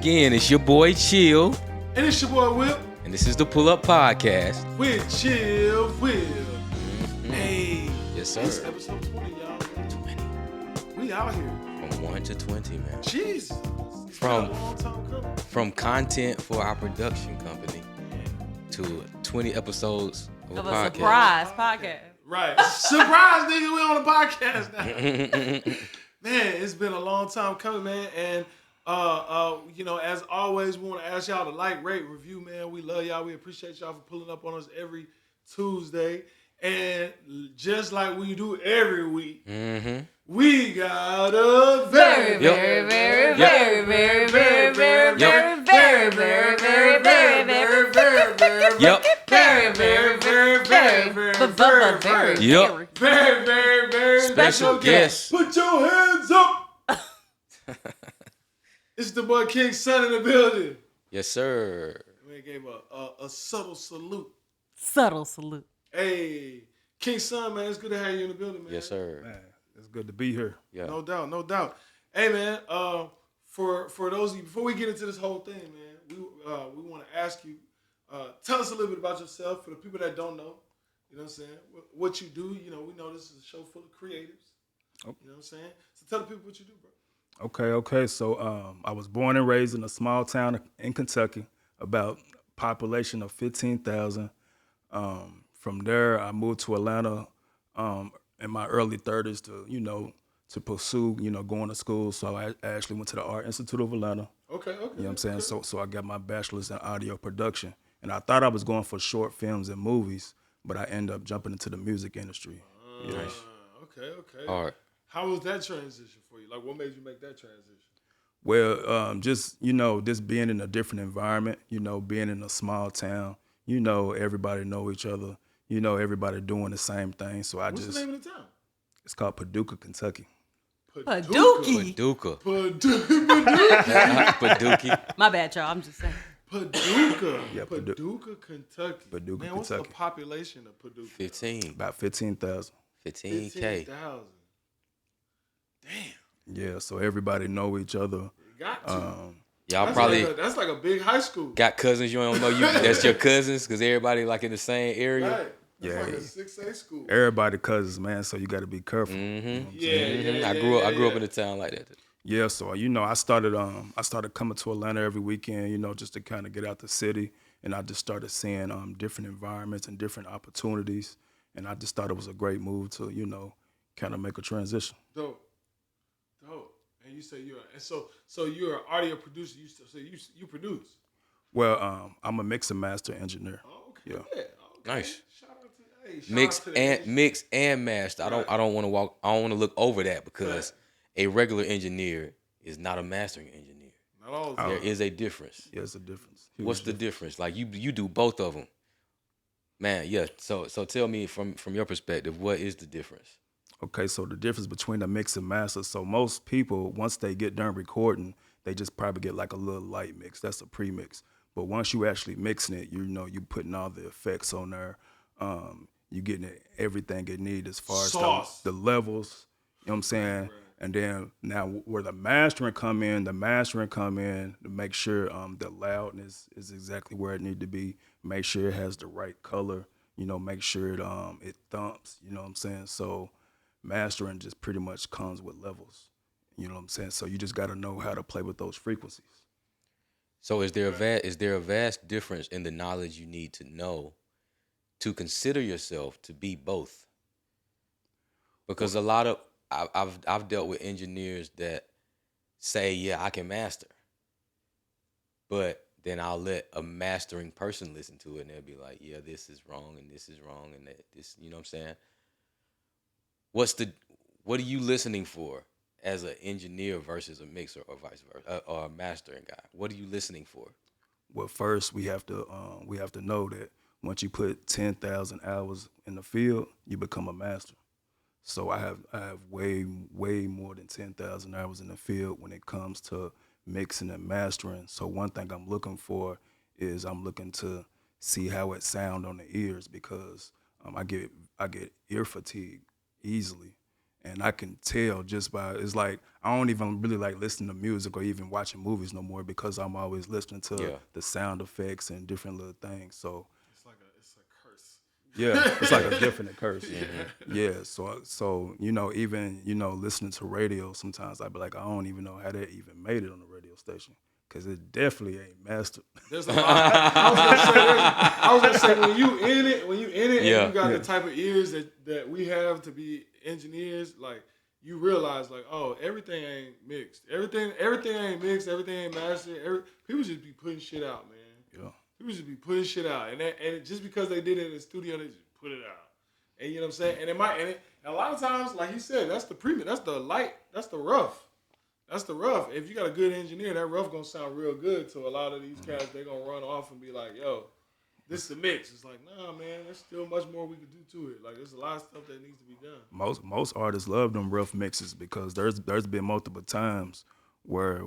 again, it's your boy Chill. And it's your boy Will. And this is the Pull Up Podcast. With Chill Will. Mm-hmm. Hey. Yes, sir. It's episode 20, y'all. 20. We out here. From 1 to 20, man. Jesus. It's been a long time coming. From content for our production company to 20 episodes of a podcast. Surprise podcast. Right. Surprise, nigga. We on the podcast now. Man, it's been a long time coming, man. And, as always, we want to ask y'all to like, rate, review, man. We love y'all. We appreciate y'all for pulling up on us every Tuesday. And just like we do every week, we got a very, very, very, very, very, very, very, very, very, very, very, very, very, very, very, Yep. very, very, very, very, very, very, Yep. very, very, very Special guest. Put your hands up. It's the boy King Son in the building. Yes, sir. We gave a subtle salute. Subtle salute. Hey, King Son, man, it's good to have you in the building, man. Yes, sir. Man, it's good to be here. Yeah. No doubt, no doubt. Hey, man, for those of you, before we get into this whole thing, man, we want to ask you, tell us a little bit about yourself for the people that don't know. You know what I'm saying? What you do. You know, we know this is a show full of creatives. Oh. You know what I'm saying? So tell the people what you do, bro. Okay. So I was born and raised in a small town in Kentucky, about population of 15,000. From there, I moved to Atlanta in my early 30s to pursue, going to school. So I actually went to the Art Institute of Atlanta. Okay. You know what I'm saying? So I got my bachelor's in audio production. And I thought I was going for short films and movies, but I ended up jumping into the music industry. Nice. Okay. All right. How was that transition for you? Like, what made you make that transition? Well, just being in a different environment, being in a small town, everybody know each other, everybody doing the same thing. So What's the name of the town? It's called Paducah, Kentucky. Paducah. Paducah. My bad, y'all. I'm just saying. Paducah. Yeah, Paducah, Kentucky. Paducah, Man, what's Kentucky. the population of Paducah? 15. About 15,000. 15K. 15,000. Damn. Yeah, so everybody know each other. You got to. Y'all That's probably that's like a big high school. got cousins you don't know. That's your cousins because everybody like in the same area. Right. That's Yeah. like a 6A school. Everybody cousins, man, so you got to be careful. Yeah. I grew up in a town like that. Yeah, so I started coming to Atlanta every weekend, just to kind of get out the city, and I just started seeing different environments and different opportunities, and I just thought it was a great move to kind of make a transition. Dope. And you say so you're an audio producer. You produce. Well, I'm a mix and master engineer. Oh, okay. Yeah. Okay. Nice. Shout out to Mix and master. Right. I don't want to look over that because a regular engineer is not a mastering engineer. Not all. There is a difference. Yeah, it's a difference. What's the difference? Like you do both of them, man. Yeah. So tell me from your perspective, what is the difference? Okay, so the difference between a mix and master. So most people, once they get done recording, they just probably get like a little light mix. That's a pre-mix. But once you actually mixing it, you putting all the effects on there. You getting everything it needs as far as the levels. You know what I'm saying? Right. And then now where the mastering come in to make sure the loudness is exactly where it need to be. Make sure it has the right color. Make sure it thumps. You know what I'm saying? So mastering just pretty much comes with levels. You know what I'm saying? So you just got to know how to play with those frequencies. So is there a vast difference in the knowledge you need to know to consider yourself to be both? Because a lot of I've dealt with engineers that say, yeah, I can master, but then I'll let a mastering person listen to it and they'll be like, yeah, this is wrong and this is wrong and this, you know what I'm saying? What are you listening for as an engineer versus a mixer or vice versa, or a mastering guy? What are you listening for? Well, first we have to know that once you put 10,000 hours in the field, you become a master. So I have way more than 10,000 hours in the field when it comes to mixing and mastering. So one thing I'm looking for is I'm looking to see how it sound on the ears because I get ear fatigue easily, And I can tell just by, it's like, I don't even really like listening to music or even watching movies no more because I'm always listening to Yeah. the sound effects and different little things. So, It's a curse. yeah, it's like a gift and a curse. Yeah. So even listening to radio, sometimes I'd be like, I don't even know how that even made it on the radio station because it definitely ain't mastered. There's a lot. I was gonna say when you in it, Yeah. and you got the type of ears that we have to be engineers, like you realize like, oh, everything ain't mixed. Everything ain't mixed. Everything ain't mastered. People just be putting shit out, man. Yeah. People just be putting shit out, and just because they did it in the studio, they just put it out. And you know what I'm saying? And and a lot of times, like you said, that's the premium, that's the light, that's the rough. That's the rough. If you got a good engineer, that rough gonna sound real good to a lot of these cats. They gonna run off and be like, yo, this is a mix. It's like, nah, man, there's still much more we could do to it. Like, there's a lot of stuff that needs to be done. Most artists love them rough mixes because there's been multiple times where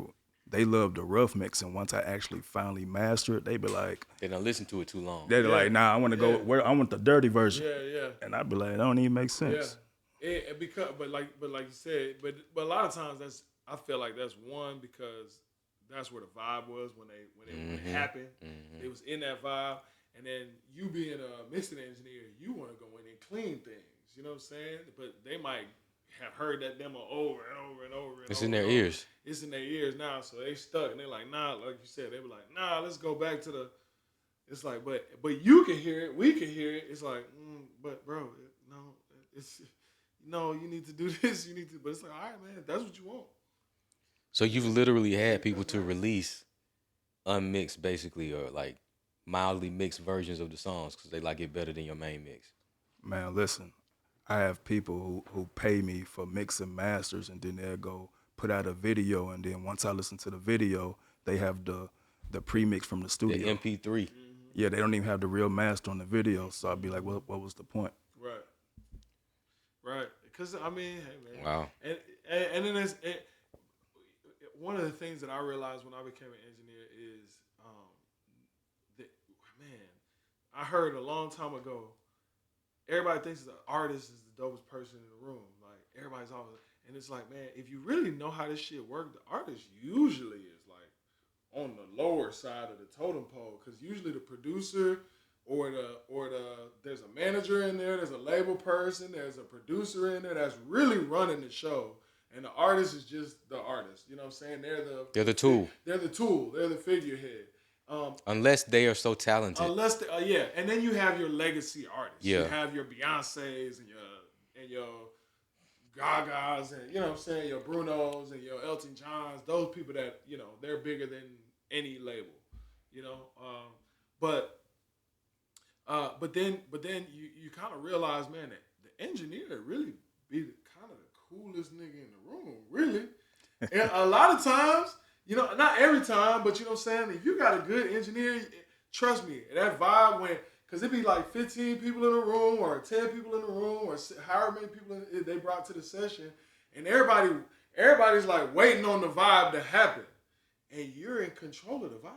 they love the rough mix, and once I actually finally master it, they be like, They don't listen to it too long. they're like, nah, I want to go where I want the dirty version. Yeah. And I'd be like, that don't even make Yeah. sense. But like you said, but a lot of times I feel like that's one because that's where the vibe was when it happened. It was in that vibe, and then you being a mixing engineer, you want to go in and clean things. You know what I'm saying? But they might have heard that demo over and over and over. It's in their ears. It's in their ears now, so they stuck, and they're like, nah, like you said, they were like, nah, let's go back to the. It's like, but you can hear it, we can hear it. It's like, but bro, no, it's. No, you need to do this. You need to, but it's like, all right, man, if that's what you want. So you've literally had people to release unmixed, basically, or like mildly mixed versions of the songs because they like it better than your main mix. Man, listen, I have people who pay me for mix and masters, and then they'll go put out a video, and then once I listen to the video, they have the pre-mix from the The studio. MP3. Yeah, they don't even have the real master on the video, so I'd be like, what was the point? Right. Because I mean, hey man. Wow. And then one of the things that I realized when I became an engineer is that, man, I heard a long time ago. Everybody thinks the artist is the dopest person in the room. Like everybody's always, and it's like, man, if you really know how this shit works, the artist usually is like on the lower side of the totem pole because usually the producer. Or there's a manager in there, there's a label person, there's a producer in there that's really running the show, and the artist is just the artist. You know what I'm saying? They're the tool. They're the tool. They're the figurehead. Unless they are so talented. And then you have your legacy artists. Yeah. You have your Beyoncés and your Gagas and you know what I'm saying, your Brunos and your Elton Johns. Those people that they're bigger than any label. But then you kind of realize, man, that the engineer really be kind of the coolest nigga in the room, really. And a lot of times, not every time, but you know what I'm saying? If you got a good engineer, trust me, that vibe because it'd be like 15 people in the room or 10 people in the room or however many people they brought to the session, and everybody's like waiting on the vibe to happen, and you're in control of the vibe.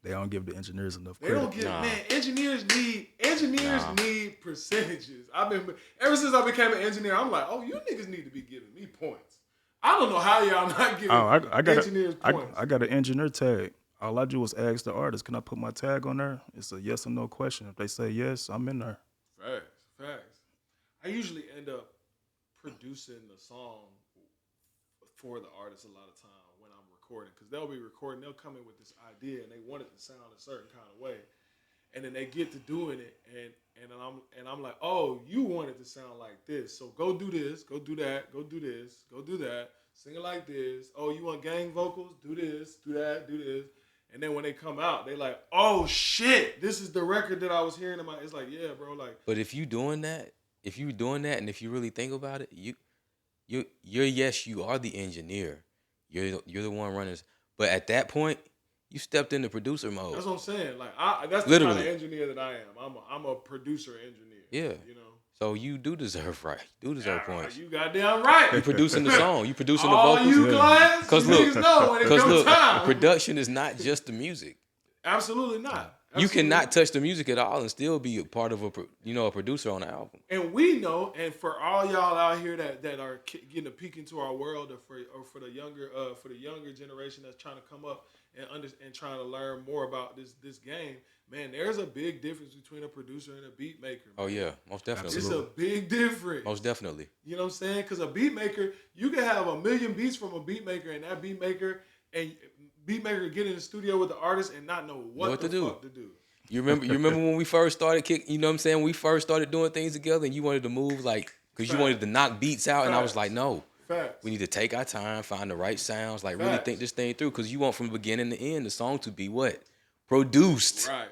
They don't give the engineers enough They credit. don't give man. Engineers need percentages. Ever since I became an engineer, I'm like, oh, you niggas need to be giving me points. I don't know how y'all not giving engineers points. I got an engineer tag. All I do is ask the artist, can I put my tag on there? It's a yes or no question. If they say yes, I'm in there. Facts. I usually end up producing the song for the artist a lot of time when I'm recording, because they'll be recording, they'll come in with this idea and they want it to sound a certain kind of way, and then they get to doing it, and I'm like, oh, you want it to sound like this, so go do this, go do that, go do this, go do that, sing it like this. Oh, you want gang vocals? Do this, do that, do this. And then when they come out, they like, oh shit, this is the record that I was hearing in my. It's like, yeah, bro, like. But if you doing that, and if you really think about it, you are the engineer. You're the one running. But at that point, you stepped into producer mode. That's what I'm saying. Like that's literally the kind of engineer that I am. I'm a producer engineer. Yeah. So you do deserve points. You goddamn right. You producing the song. You producing the All vocals. you clients, Because niggas know when it comes time. production is not just the music. Absolutely not. You Absolutely. cannot touch the music at all and still be a part of a producer on the album. And we know, and for all y'all out here that are getting a peek into our world, or for the younger generation that's trying to come up and trying to learn more about this game, man, there's a big difference between a producer and a beat maker. Man. Oh yeah, most definitely. It's a big difference. Most definitely. You know what I'm saying? Because a beat maker, you can have a million beats from a beat maker, and that beat maker get in the studio with the artist and not know what the fuck to do. You remember when we first started you know what I'm saying? We first started doing things together and you wanted to move because you wanted to knock beats out. And I was like, no. Facts. We need to take our time, find the right sounds, like really Facts. think this thing through. Because you want from beginning to end the song to be what? Produced. Right.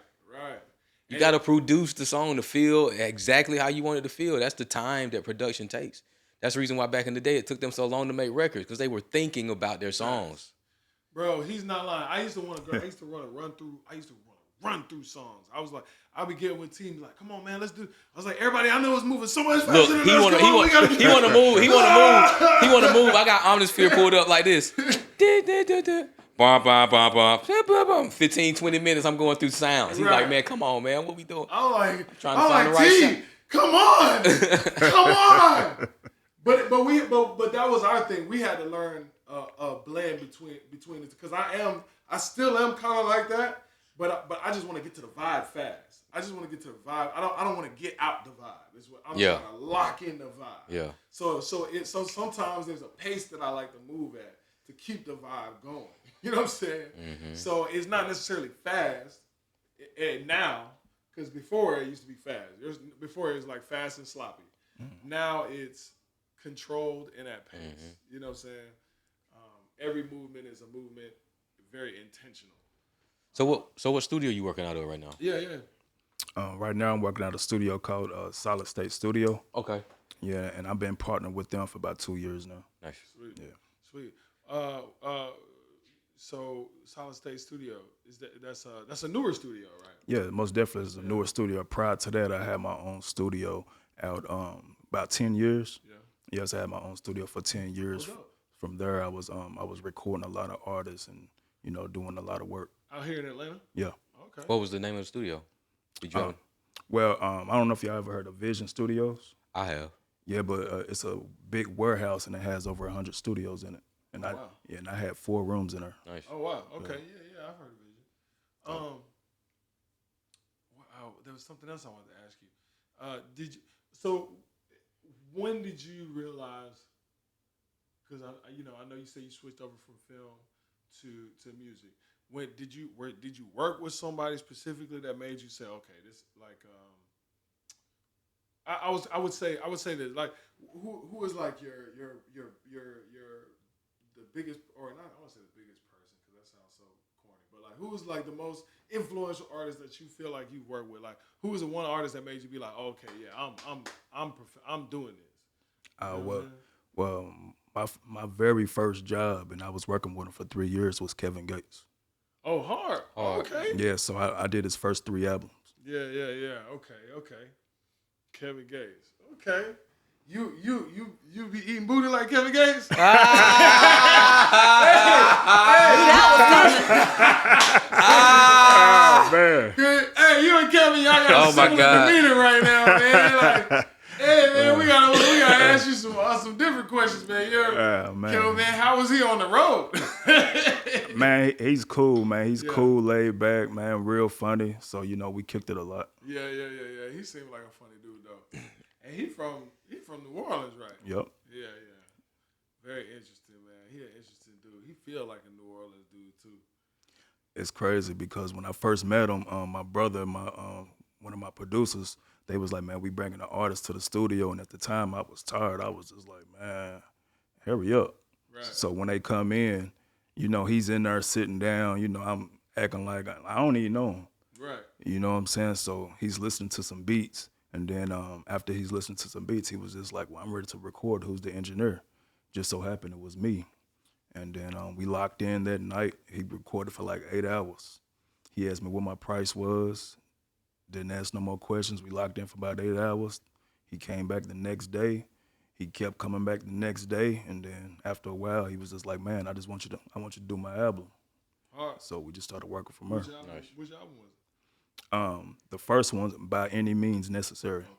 You got to produce the song to feel exactly how you want it to feel. That's the time that production takes. That's the reason why back in the day it took them so long to make records, because they were thinking about their songs. Bro, he's not lying. I used to run through songs. I was like, I'll be getting with teams like, come on, man, let's do. I was like, everybody I know is moving so much faster Look, than he us. want Come on, we gotta to keep move. He want to move. I got Omnisphere pulled up like this. 15, 20 minutes, I'm going through sounds. He's like, man, come on, man, what we doing? I'm like, Trying to find the right T, sound. come on. But that was our thing. We had to learn a blend between it, because I still am kind of like that, but I just want to get to the vibe fast. I just want to get to the vibe. I don't want to get out the vibe. It's what I'm trying to lock in the vibe. Yeah. So sometimes there's a pace that I like to move at to keep the vibe going. You know what I'm saying? Mm-hmm. So it's not necessarily fast now, because before it used to be fast. Before it was like fast and sloppy. Mm-hmm. Now it's controlled and at pace. Mm-hmm. You know what I'm saying? Every movement is a movement, very intentional. So what studio are you working out of right now? Yeah. Right now I'm working at a studio called Solid State Studio. Okay. Yeah, and I've been partnered with them for about 2 years now. Nice. Sweet. Sweet. So Solid State Studio, that's a newer studio, right? Yeah, most definitely is a newer studio. Prior to that, I had my own studio out about 10 years. Yeah. Yes, I had my own studio for 10 years. From there, I was recording a lot of artists and doing a lot of work out here in Atlanta. Yeah. Okay. What was the name of the studio? Did you? Well, I don't know if y'all ever heard of Vision Studios. I have. Yeah, but it's a big warehouse and it has over 100 studios in it. And I had 4 rooms in there. Nice. Oh wow. Okay. Yeah. I've heard of Vision. Wow. There was something else I wanted to ask you. When did you realize? Because I know you say you switched over from film to music. When did you work with somebody specifically that made you say, okay, this like I would say that, like, who is like your the biggest, or not, I don't want to say the biggest person because that sounds so corny, but like, who is like the most influential artist that you feel like you've worked with? Like, who was the one artist that made you be like, oh, okay, yeah, I'm doing this? My very first job, and I was working with him for 3 years, was Kevin Gates. Oh, hard. Okay. Yeah, so I did his first 3 albums. Yeah. Okay. Kevin Gates. Okay. You be eating booty like Kevin Gates? That Man. Hey, you and Kevin, y'all got a similar demeanor right now, man. Like, hey, man, we gotta ask you some different questions, man. Man. Kevin, man, how was he on the road? Man, he's cool, man. He's cool, laid back, man, real funny. So, we kicked it a lot. Yeah. He seemed like a funny dude, though. And he from New Orleans, right? Yep. Yeah. Very interesting, man. He an interesting dude. He feel like a New Orleans dude, too. It's crazy because when I first met him, my brother and one of my producers, they was like, man, we bringing an artist to the studio. And at the time, I was tired. I was just like, man, hurry up. Right. So when they come in, he's in there sitting down. I'm acting like I don't even know him. Right. You know what I'm saying? So he's listening to some beats. And then after he's listening to some beats, he was just like, well, I'm ready to record. Who's the engineer? Just so happened it was me. And then we locked in that night. He recorded for like 8 hours. He asked me what my price was. Didn't ask no more questions. We locked in for about 8 hours. He came back the next day. He kept coming back the next day. And then after a while, he was just like, man, I want you to do my album. All right. So we just started working from there. Which album was it? The first one's by any means necessary. Okay.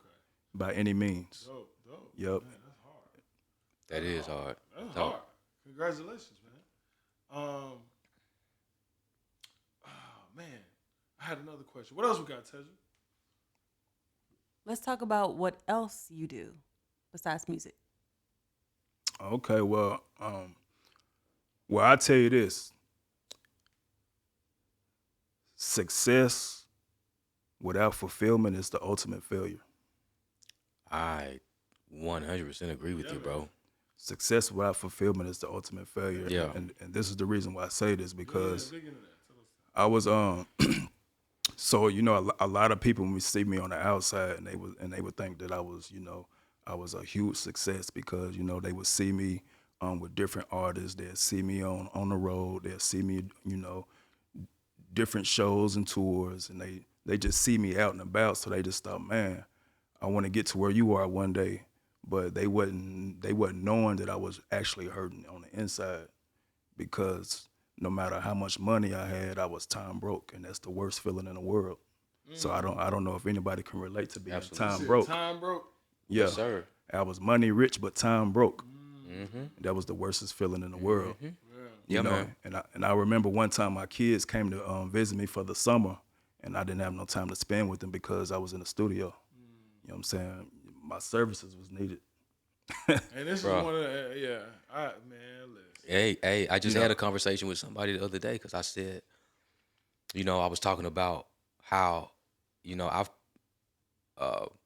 By any means. Dope. Yep. Man, that's hard. That is hard. That's So, hard. Congratulations, man. Oh man, I had another question. What else we got, Tedra? Let's talk about what else you do besides music. Okay, well, I tell you this: success without fulfillment is the ultimate failure. I 100% agree with you, bro. Success without fulfillment is the ultimate failure. Yeah. And this is the reason why I say this because Dig into that. Tell us. I was so a lot of people when we see me on the outside and they would think that I was I was a huge success because they would see me with different artists. They'd see me on the road. They'd see me different shows and tours, and they just see me out and about. So they just thought, man, I want to get to where you are one day. But they wasn't knowing that I was actually hurting on the inside because no matter how much money I had, I was time broke, and that's the worst feeling in the world. So I don't know if anybody can relate to being Absolutely. time broke. Time broke. Yeah, Yes, sir. I was money rich but time broke. Mm-hmm. That was the worstest feeling in the world. Yeah. Yeah, man. And I remember one time my kids came to visit me for the summer, and I didn't have no time to spend with them because I was in the studio. You know what I'm saying? My services was needed. And this Bro. is one of the man, listen. Hey, I just had a conversation with somebody the other day because I said, I was talking about how, I've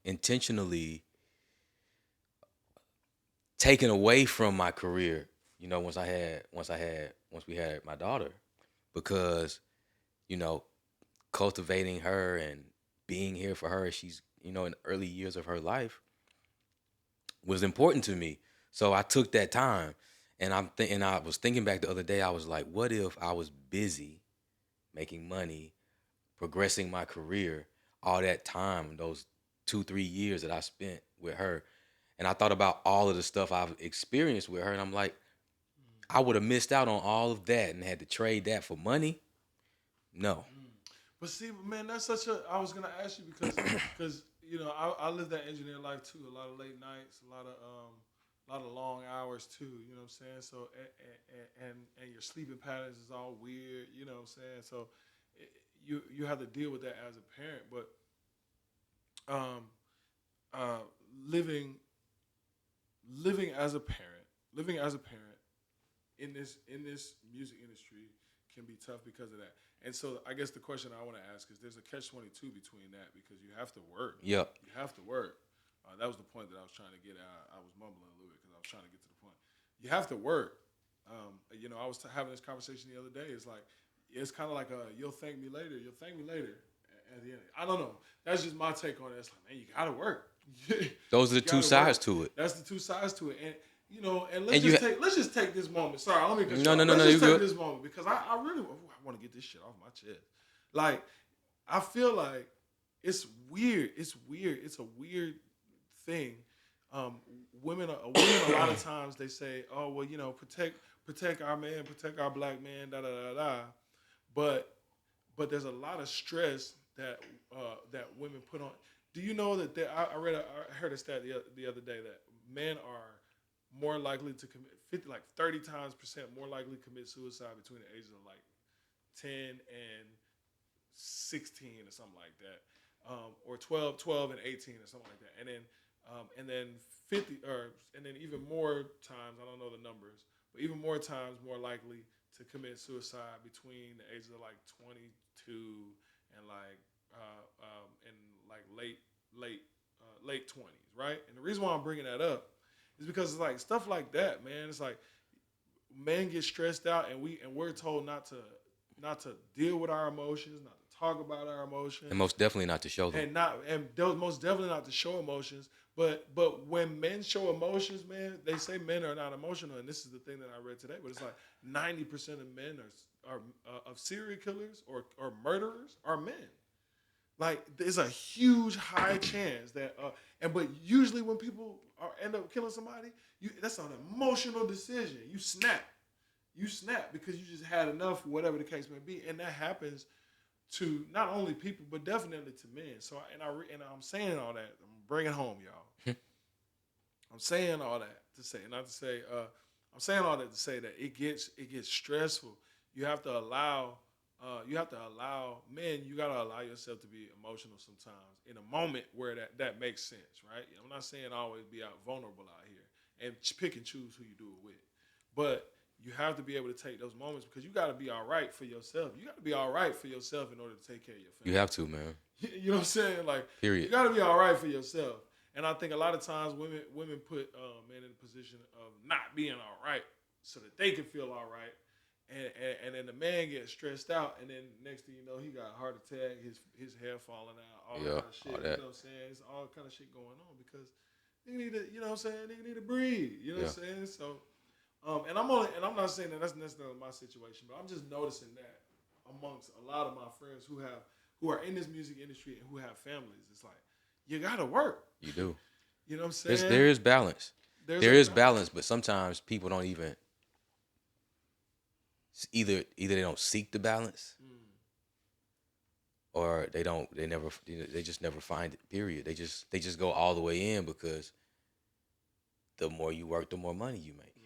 intentionally taken away from my career, once we had my daughter, because, cultivating her and being here for her as she's, in the early years of her life was important to me. So I took that time, and I was thinking back the other day. I was like, what if I was busy making money, progressing my career, all that time, those 2-3 years that I spent with her, and I thought about all of the stuff I've experienced with her, and I'm like, I would have missed out on all of that and had to trade that for money. No. But see, man, that's such a. I was gonna ask you because I lived that engineer life too. A lot of late nights, a lot of long hours too. You know what I'm saying? So and your sleeping patterns is all weird. You know what I'm saying? So you have to deal with that as a parent. But living as a parent, in this music industry can be tough because of that. And so I guess the question I want to ask is, there's a catch-22 between that because you have to work. Yep. You have to work. That was the point that I was trying to get at. I was mumbling a little bit because I was trying to get to the point. You have to work. I was having this conversation the other day. It's like, it's kind of like you'll thank me later. You'll thank me later. At the end, I don't know. That's just my take on it. It's like, man, you gotta work. Those are the You two gotta sides work. to it. That's the two sides to it. And and And let's just take this moment. Sorry, let me cut you No, off. no, no, Let's no, just you take good. this moment because I really want to get this shit off my chest. Like, I feel like it's weird. It's weird. It's a weird thing. Women a lot of times they say, "Oh, well, protect our man, protect our black man, da da da da." But there's a lot of stress that that women put on. Do you know that I heard a stat the other day that men are more likely to commit 30 times percent more likely to commit suicide between the ages of like 10 and 16 or something like that, or 12 and 18 or something like that, and then 50 and then even more times, I don't know the numbers, but even more times more likely to commit suicide between the ages of like 22 and late 20s, right? And the reason why I'm bringing that up is because it's like stuff like that, man. It's like men get stressed out, and we're told not to deal with our emotions, not to talk about our emotions, And most definitely not to show them. most definitely not to show emotions. But when men show emotions, man, they say men are not emotional, and this is the thing that I read today. But it's like 90% of men are of serial killers or murderers are men. Like, there's a huge high chance that, but usually when people end up killing somebody, that's an emotional decision. You snap because you just had enough, whatever the case may be, and that happens to not only people but definitely to men. So I'm saying all that. I'm bringing home, y'all. I'm saying all that to say, not to say. I'm saying all that to say that it gets stressful. You have to allow. Men. You gotta allow yourself to be emotional sometimes in a moment where that makes sense, right? I'm not saying always be out vulnerable out here and pick and choose who you do it with, but you have to be able to take those moments because you got to be all right for yourself. You got to be all right for yourself in order to take care of your family. You have to, man. You know what I'm saying? Like, Period. you got to be all right for yourself. And I think a lot of times women put men in a position of not being all right so that they can feel all right. And then the man gets stressed out, and then next thing you know, he got a heart attack, his hair falling out, all that kind of shit. You know what I'm saying? It's all kind of shit going on because nigga need to, you know what I'm saying? Nigga need to breathe. You know what I'm saying? So, and I'm not saying that that's necessarily my situation, but I'm just noticing that amongst a lot of my friends who are in this music industry and who have families, it's like you gotta work. You do. You know what I'm saying? There is balance. There is balance, but sometimes people don't even. Either they don't seek the balance, or they just never find it. Period. They just go all the way in because the more you work, the more money you make.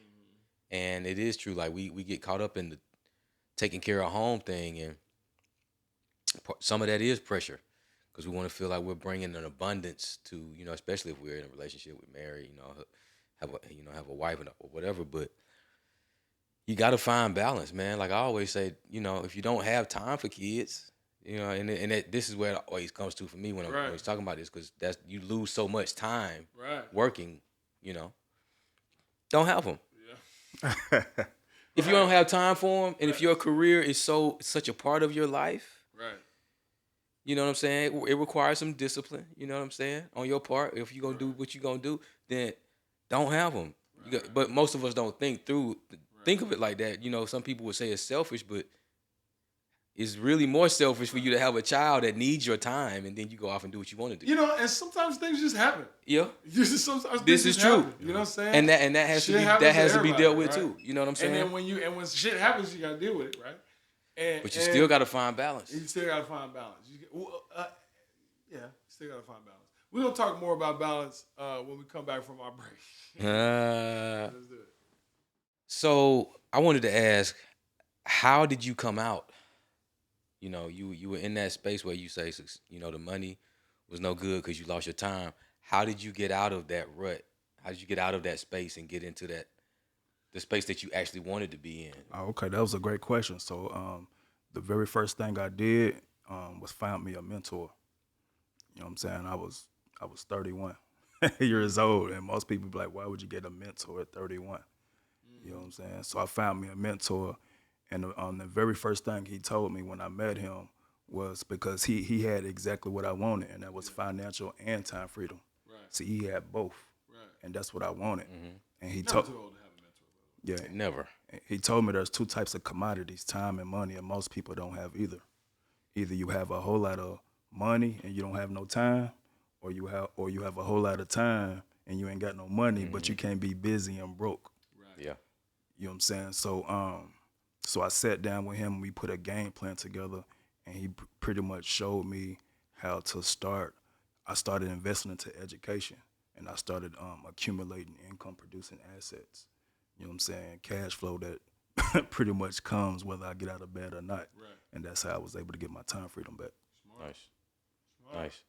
And it is true. Like we get caught up in the taking care of home thing, and some of that is pressure because we want to feel like we're bringing an abundance to, especially if we're in a relationship with married, have a wife or whatever, but. You got to find balance, man. Like I always say, if you don't have time for kids, and this is where it always comes to for me when I'm talking about this, because you lose so much time working, don't have them. Yeah. If you don't have time for them, and if your career is such a part of your life, you know what I'm saying? It requires some discipline, you know what I'm saying, on your part. If you're going to do what you're going to do, then don't have them. But most of us don't think of it like that. Some people would say it's selfish, but it's really more selfish for you to have a child that needs your time, and then you go off and do what you want to do. And sometimes things just happen. Yeah. Sometimes this is true. Happen, you know what I'm saying? And that has to be dealt with too. You know what I'm saying? And then when shit happens, you gotta deal with it, right? But you still gotta find balance. You still gotta find balance. Still gotta find balance. We're gonna talk more about balance when we come back from our break. Let's do it. So I wanted to ask, how did you come out? You were in that space where you say, the money was no good because you lost your time. How did you get out of that rut? How did you get out of that space and get into the space that you actually wanted to be in? Oh, okay, that was a great question. So the very first thing I did was find me a mentor. You know what I'm saying? I was 31 years old, and most people be like, why would you get a mentor at 31? You know what I'm saying? So I found me a mentor, and the very first thing he told me when I met him was because he had exactly what I wanted, and that was financial and time freedom. Right. See, he had both, and that's what I wanted. And he Never told, too old to have a mentor. yeah, Never. He told me there's two types of commodities, time and money, and most people don't have either. Either you have a whole lot of money and you don't have no time, or you have a whole lot of time and you ain't got no money, but you can't be busy and broke. Right. Yeah. You know what I'm saying? So I sat down with him and we put a game plan together, and he pretty much showed me how to start. I started investing into education, and I started accumulating income producing assets. You know what I'm saying? Cash flow that pretty much comes whether I get out of bed or not. Right. And that's how I was able to get my time freedom back. Smart. Nice.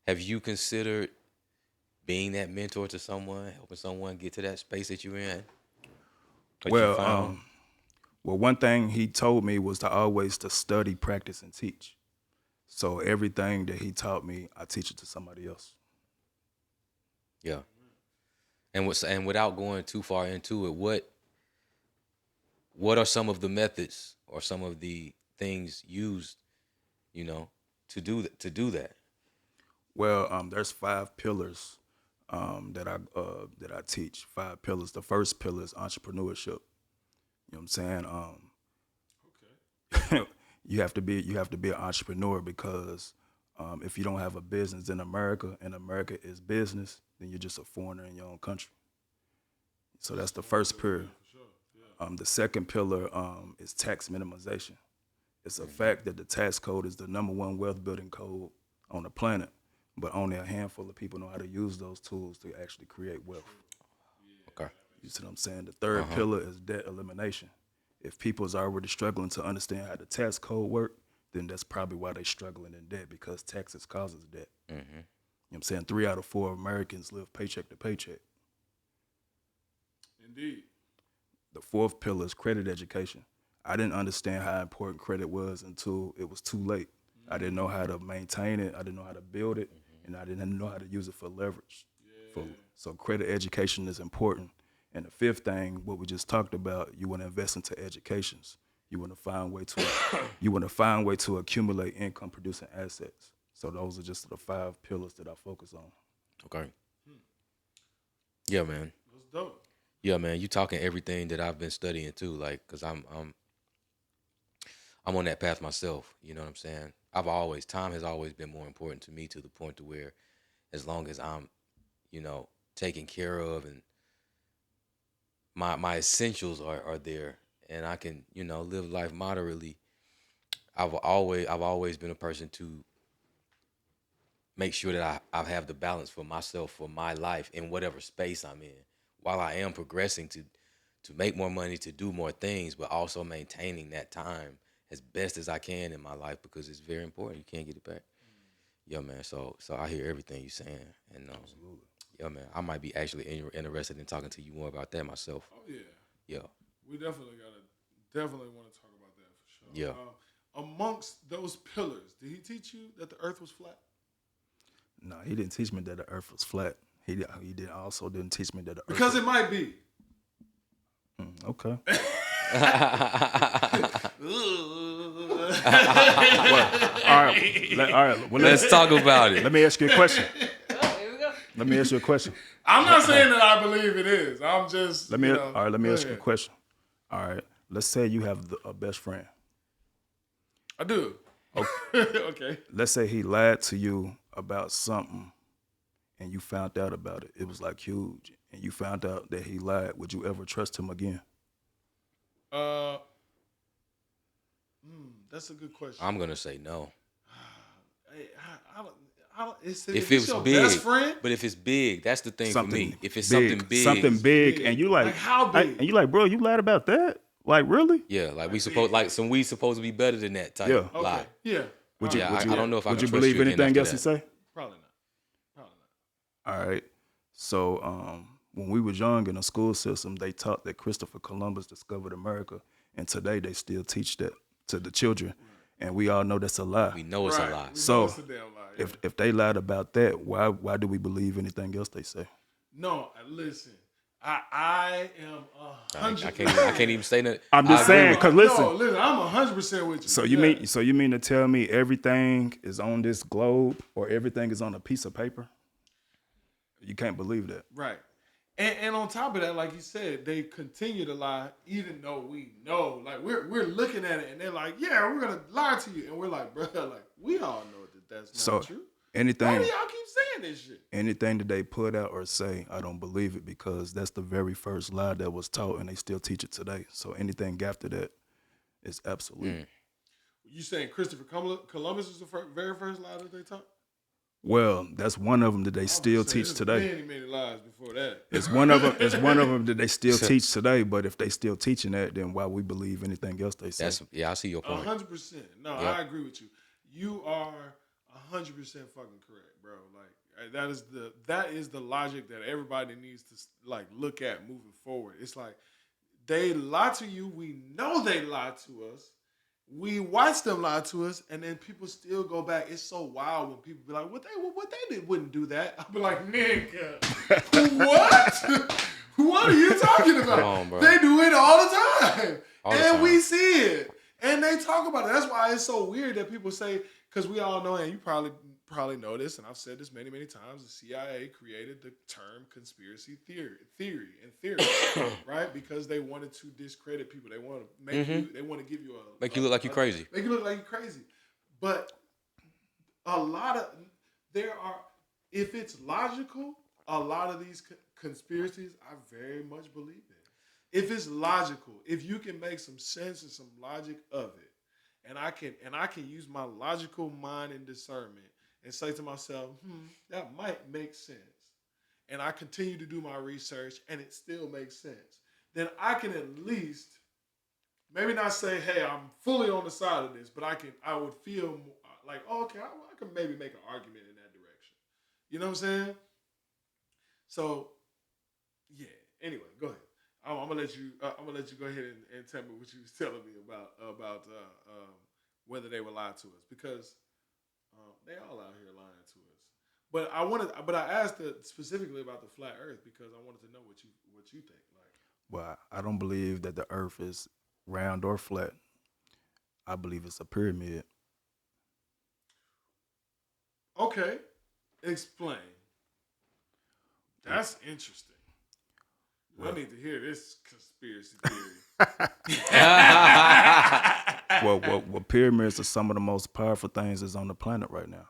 Have you considered being that mentor to someone, helping someone get to that space that you're in? Well, one thing he told me was to always to study, practice, and teach. So everything that he taught me, I teach it to somebody else. Yeah. And without going too far into it, what are some of the methods or some of the things used, to do that? Well, there's 5 pillars that I teach. 5 pillars. The first pillar is entrepreneurship. You know what I'm saying? Okay. you have to be an entrepreneur because if you don't have a business in America, and America is business, then you're just a foreigner in your own country. So that's the first pillar. For sure. Yeah. The second pillar is tax minimization. It's a fact that the tax code is the number one wealth building code on the planet, but only a handful of people know how to use those tools to actually create wealth. Okay. You see what I'm saying? The third pillar is debt elimination. If people is already struggling to understand how the tax code work, then that's probably why they're struggling in debt, because taxes causes debt. You know what I'm saying? 3 out of 4 Americans live paycheck to paycheck. Indeed. The fourth pillar is credit education. I didn't understand how important credit was until it was too late. I didn't know how to maintain it. I didn't know how to build it, and I didn't know how to use it for leverage. So credit education is important. And the fifth thing, what we just talked about, you want to invest into educations. You want to find a way to accumulate income producing assets. So those are just the 5 pillars that I focus on. Okay. Yeah, man. That's dope. Yeah, man. You talking everything that I've been studying too, like, cause I'm on that path myself. You know what I'm saying? Time has always been more important to me, to the point to where, as long as I'm, taken care of, and my essentials are there, and I can, live life moderately. I've always been a person to make sure that I have the balance for myself, for my life, in whatever space I'm in, while I am progressing to make more money, to do more things, but also maintaining that time as best as I can in my life, because it's very important. You can't get it back. Yeah, man. So I hear everything you're saying, and yeah, man. I might be actually interested in talking to you more about that myself. Oh yeah. Yeah. We definitely want to talk about that for sure. Yeah. Amongst those pillars, did he teach you that the Earth was flat? No, he didn't teach me that the earth was flat. He also didn't teach me that the Because earth it might be. Okay. All right. Well, Let's talk about it. Let me ask you a question. Oh, here we go. Let me ask you a question. I'm not saying that I believe it is. I'm just. Let me ask you a ahead. question. All right. Let's say you have a best friend. I do. Okay. Let's say he lied to you about something, and you found out about it. It was like huge, and you found out that he lied. Would you ever trust him again? That's a good question. I'm gonna say no. Hey, I don't. If it's it's your big, best friend, but if it's big, that's the thing for me. If it's big, something big, and you like how big? and you like, bro, you lied about that? Like, really? yeah, like we supposed to be better than that type Yeah. lie. okay, yeah. Would you? Yeah, would I you don't know if I would can you trust believe you again anything after else he that. say? Probably not. All right. So when we was young in the school system, they taught that Christopher Columbus discovered America, and today they still teach that to the children, and we all know that's a lie. We know it's a lie. We So, know it's a damn lie. Yeah. If they lied about that, why do we believe anything else they say? No, listen. I am I 100%. can't even say that. I'm just I agree saying, with cause No, listen. listen. I'm 100% with you. So you mean to tell me everything is on this globe or everything is on a piece of paper? You can't believe that. Right. And on top of that, like you said, they continue to lie, even though we know. Like we're looking at it, and they're like, "Yeah, we're gonna lie to you," and we're like, "Bro, like we all know that that's not true." Why do Anything y'all keep saying this shit? anything that they put out or say, I don't believe it, because that's the very first lie that was taught, and they still teach it today. So anything after that is absolute. You saying Christopher Columbus was the very first lie that they taught? Well, that's one of them that they still teach today. Many lies before that. It's one of them. It's one of them that they still teach today. But if they still teaching that, then why we believe anything else they say? I see your point. 100%. No, Yep. I agree with you. You are 100% fucking correct, bro. Like that is the logic that everybody needs to like look at moving forward. It's like they lie to you. We know they lied to us. We watch them lie to us, and then people still go back. It's so wild when people be like, "What they did wouldn't do that." I'll be like, "Nigga, what? What are you talking about? Come on, bro. They do it all the time, All the and time. we see it, and they talk about it. That's why it's so weird that people say, because we all know, and you probably know this, and I've said this many times. The CIA created the term conspiracy theory, right? Because they wanted to discredit people. They want to make you. They want to give you Make you look like you're crazy. Make you look like you're crazy. But a lot of if it's logical, a lot of these conspiracies, I very much believe in. If it's logical, if you can make some sense and some logic of it, and I can use my logical mind and discernment and say to myself, that might make sense. And I continue to do my research and it still makes sense. Then I can at least maybe not say, hey, I'm fully on the side of this, but I would feel like, oh, okay, I can maybe make an argument in that direction. You know what I'm saying? So, yeah. Anyway, go ahead. I'm gonna let you. I'm gonna let you go ahead and tell me what you was telling me about whether they were lying to us, because they all out here lying to us. But I asked specifically about the flat Earth because I wanted to know what you think. Like, Well, I don't believe that the earth is round or flat. I believe it's a pyramid. okay, explain. That's interesting. I need to hear this conspiracy theory. Well, pyramids are some of the most powerful things that's on the planet right now.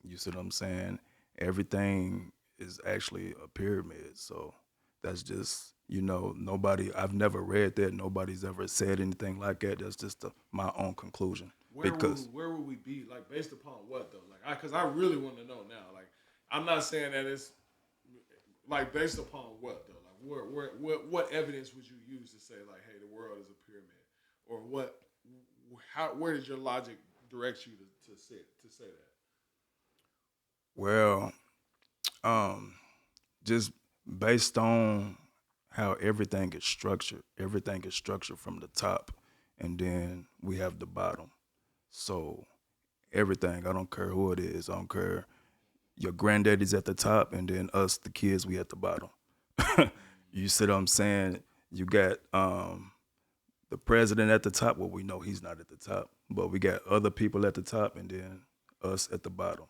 You see what I'm saying? Everything is actually a pyramid. So that's just, nobody, I've never read that. Nobody's ever said anything like that. That's just my own conclusion. Where would we be, like, based upon what though? Like, because I really want to know now. Like, I'm not saying that it's like based upon what though. Like, what evidence would you use to say like, hey, the world is a pyramid, or where did your logic direct you to say that? Well, just based on how everything is structured. Everything is structured from the top, and then we have the bottom. So everything, I don't care who it is. I don't care. Your granddaddy's at the top, and then us, the kids, we at the bottom. You see what I'm saying? You got the president at the top. Well, we know he's not at the top, but we got other people at the top, and then us at the bottom.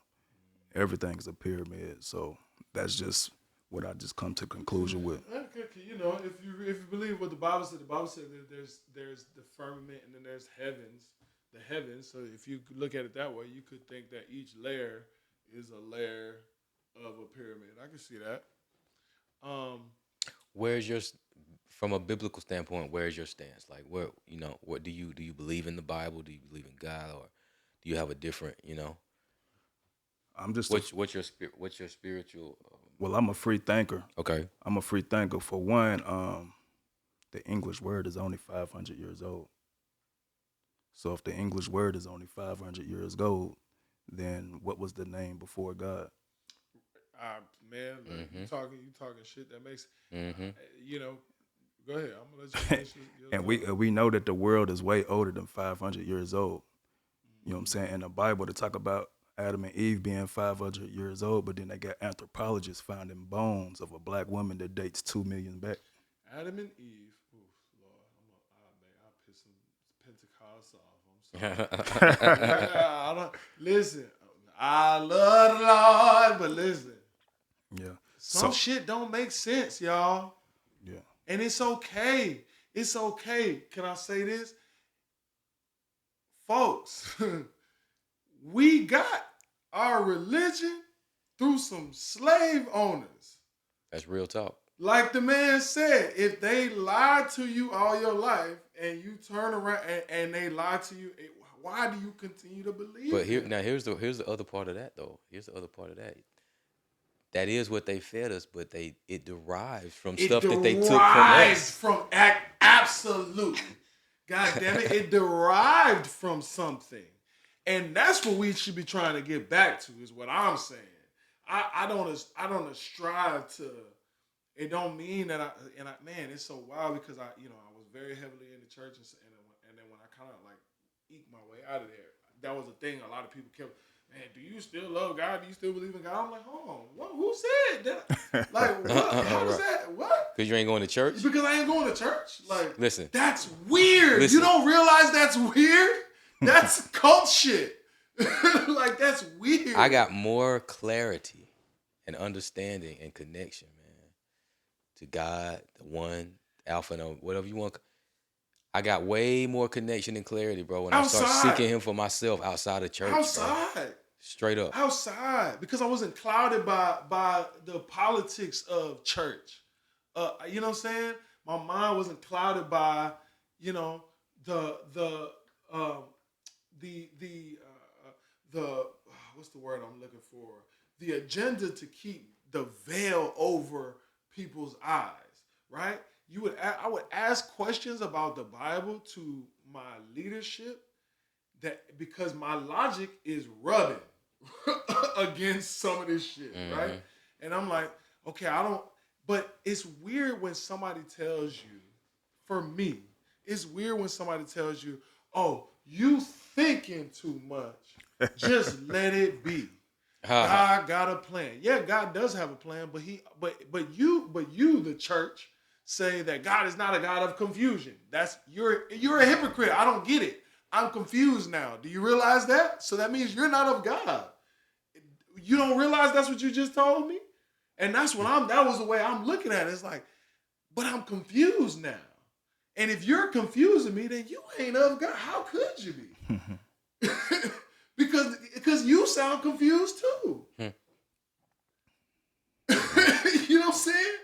Everything's a pyramid. So that's just what I just come to conclusion with. Okay, you know, if you believe what the Bible said that there's the firmament and then there's the heavens. So if you look at it that way, you could think that each layer is a layer of a pyramid. I can see that. Where's your, from a biblical standpoint, where's your stance? Like, what do you believe in the Bible? Do you believe in God, or do you have a different, I'm just what's your spiritual? Well, I'm a free thinker. Okay. I'm a free thinker. For one, the English word is only 500 years old. So if the English word is only 500 years old, then what was the name before God? Man, look, you talking shit that makes, you know. Go ahead. I'm gonna let you finish your And we know that the world is way older than 500 years old. You know what I'm saying? In the Bible, to talk about Adam and Eve being 500 years old, but then they got anthropologists finding bones of a black woman that dates 2 million back. Adam and Eve. Oof, Lord, man, I piss some Pentecost off. I'm sorry. Listen, I love the Lord, but listen. Yeah. Some shit don't make sense, y'all. Yeah. And it's okay. It's okay. Can I say this? Folks, we got our religion through some slave owners. That's real talk. Like the man said, if they lie to you all your life and you turn around and they lie to you, why do you continue to believe But them? here's the other part of that though. Here's the other part of that. That is what they fed us, but it derives from stuff that they took from us. Absolutely. God damn it, it derived from something. And that's what we should be trying to get back to, is what I'm saying. I don't strive to. It don't mean that man, it's so wild because I was very heavily in the church and then when I kind of like eked my way out of there, that was a thing a lot of people kept. Man, do you still love God? Do you still believe in God? I'm like, hold on, what? Who said that? Like, what? How does that? What? Because you ain't going to church? Because I ain't going to church. Like, listen, that's weird. Listen. You don't realize that's weird? That's cult shit. Like, that's weird. I got more clarity and understanding and connection, man, to God, the one, Alpha and Omega, whatever you want. I got way more connection and clarity, bro, when I start seeking Him for myself outside of church. Outside. Bro. Straight up. Outside. Because I wasn't clouded by the politics of church. You know what I'm saying? My mind wasn't clouded by, the the what's the word I'm looking for? The agenda to keep the veil over people's eyes, right? I would ask questions about the Bible to my leadership that because my logic is rubbing against some of this shit, right? And I'm like, okay, I don't. But it's weird when somebody tells you, for me, it's weird when somebody tells you, "Oh, you thinking too much. Just let it be. God got a plan." Yeah, God does have a plan, but you, the church, say that God is not a God of confusion. You're a hypocrite. I don't get it. I'm confused now. Do you realize that? So that means you're not of God. You don't realize that's what you just told me? And that was the way I'm looking at it. It's like, but I'm confused now. And if you're confusing me, then you ain't of God. How could you be? because you sound confused too. You know what I'm saying?